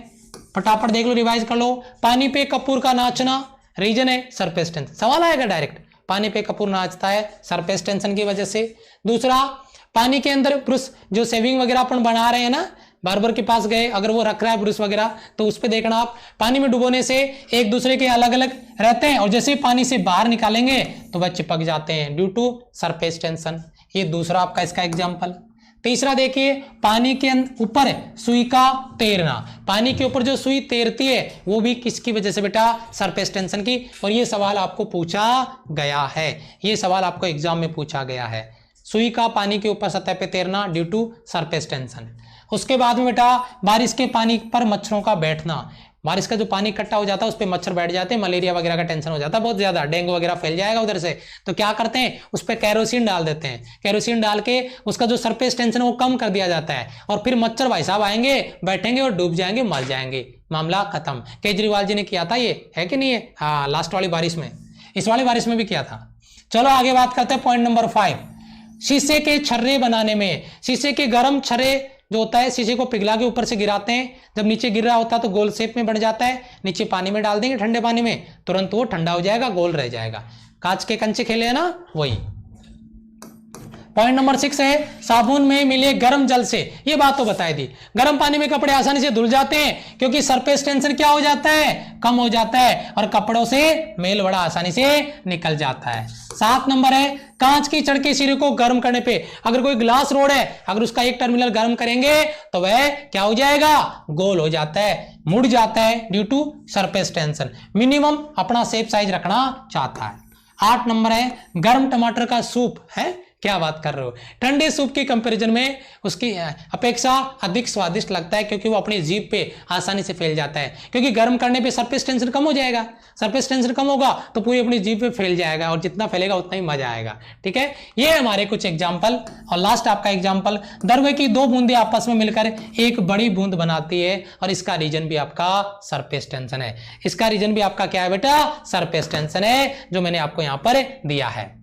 फटाफट देख लो, रिवाइज कर लो। पानी पे कपूर का नाचना, रीजन है सरफेस टेंशन, सवाल आएगा डायरेक्ट, पानी पे कपूर नाचता है सरफेस टेंशन की वजह से। दूसरा, पानी के अंदर ब्रश जो सेविंग वगैरह अपन बना रहे हैं ना, बार्बर के पास गए, अगर वो रख रहा है ब्रश वगैरह, तो उस पे देखना आप, पानी में डुबोने से एक दूसरे के अलग अलग रहते हैं और जैसे ही पानी से बाहर निकालेंगे तो वह चिपक जाते हैं ड्यू टू सरफेस टेंशन। ये दूसरा आपका इसका एग्जाम्पल। तीसरा देखिए, पानी के ऊपर सुई का तैरना, पानी के ऊपर जो सुई तैरती है वो भी किसकी वजह से बेटा, सरफेस टेंशन की। और ये सवाल आपको पूछा गया है, ये सवाल आपको एग्जाम में पूछा गया है, सुई का पानी के ऊपर सतह पे तैरना ड्यू टू सरफेस टेंशन। उसके बाद में बेटा, बारिश के पानी पर मच्छरों का बैठना, बारिश का जो पानी इकट्ठा हो जाता है उस पर मच्छर बैठ जाते हैं, मलेरिया वगैरह का टेंशन हो जाता है बहुत ज्यादा, डेंगू वगैरह फैल जाएगा उधर से, तो क्या करते हैं, उस पर कैरोसिन डाल देते हैं, कैरोसिन डाल के उसका जो सरफेस टेंशन है वो कम कर दिया जाता है, और फिर मच्छर भाई साहब आएंगे, बैठेंगे और डूब जाएंगे, मर जाएंगे, मामला खत्म। केजरीवाल जी ने किया था, ये है कि नहीं है, हाँ, लास्ट वाली बारिश में, इस वाली बारिश में भी किया था। चलो आगे बात करते हैं, पॉइंट नंबर 5, शीशे के छर्रे बनाने में, शीशे के गर्म छर्रे जो होता है शीशे को पिघला के ऊपर से गिराते हैं, जब नीचे गिर रहा होता है तो गोल शेप में बन जाता है, नीचे पानी में डाल देंगे ठंडे पानी में, तुरंत वो ठंडा हो जाएगा, गोल रह जाएगा। कांच के कंचे खेले हैं ना, वही। पॉइंट नंबर 6 है साबुन में मिले गर्म जल से, ये बात तो बताई दी, गर्म पानी में कपड़े आसानी से धुल जाते हैं क्योंकि सरफेस टेंशन क्या हो जाता है, कम हो जाता है, और कपड़ों से मेल बड़ा आसानी से निकल जाता है। 7 नंबर है कांच की छड़ के सिरे को गर्म करने पे, अगर कोई ग्लास रोड है, अगर उसका एक टर्मिनल गर्म करेंगे तो वह क्या हो जाएगा, गोल हो जाता है, मुड़ जाता है due to surface tension, minimum अपना शेप साइज रखना चाहता है। 8 नंबर है गर्म टमाटर का सूप है, क्या बात कर रहे हो, ठंडे सूप के कंपैरिजन में उसकी अपेक्षा अधिक स्वादिष्ट लगता है क्योंकि वो अपनी जीभ पे आसानी से फैल जाता है, क्योंकि गर्म करने पे सरफेस टेंशन कम हो जाएगा, सरफेस टेंशन कम होगा तो पूरी अपनी जीभ पे फैल जाएगा, और जितना फैलेगा उतना ही मजा आएगा। ठीक है, ये हमारे कुछ एग्जाम्पल। और लास्ट आपका एग्जाम्पल, दरवे की 2 बूंदे आपस में मिलकर एक बड़ी बूंद बनाती है, और इसका रीजन भी आपका सरफेस टेंशन है, इसका रीजन भी आपका क्या है बेटा, सरफेस टेंशन है, जो मैंने आपको यहां पर दिया है।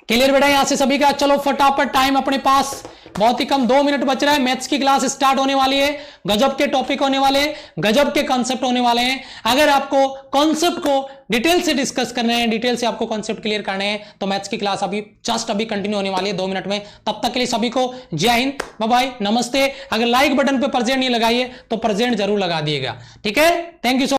क्लियर बेटा यहां से सभी का? चलो फटाफट, टाइम अपने पास बहुत ही कम, 2 मिनट बच रहा है, मैथ्स की क्लास स्टार्ट होने वाली है, गजब के टॉपिक होने वाले हैं, गजब के कॉन्सेप्ट होने वाले हैं। अगर आपको कॉन्सेप्ट को डिटेल से डिस्कस करने हैं, डिटेल से आपको कॉन्सेप्ट क्लियर करने हैं, तो मैथ्स की क्लास अभी कंटिन्यू होने वाली है 2 मिनट में। तब तक के लिए सभी को जय हिंद, बाय बाय, नमस्ते। अगर लाइक बटन पे प्रेजेंट नहीं लगाइए तो प्रेजेंट जरूर लगा दिएगा। ठीक है, थैंक यू सो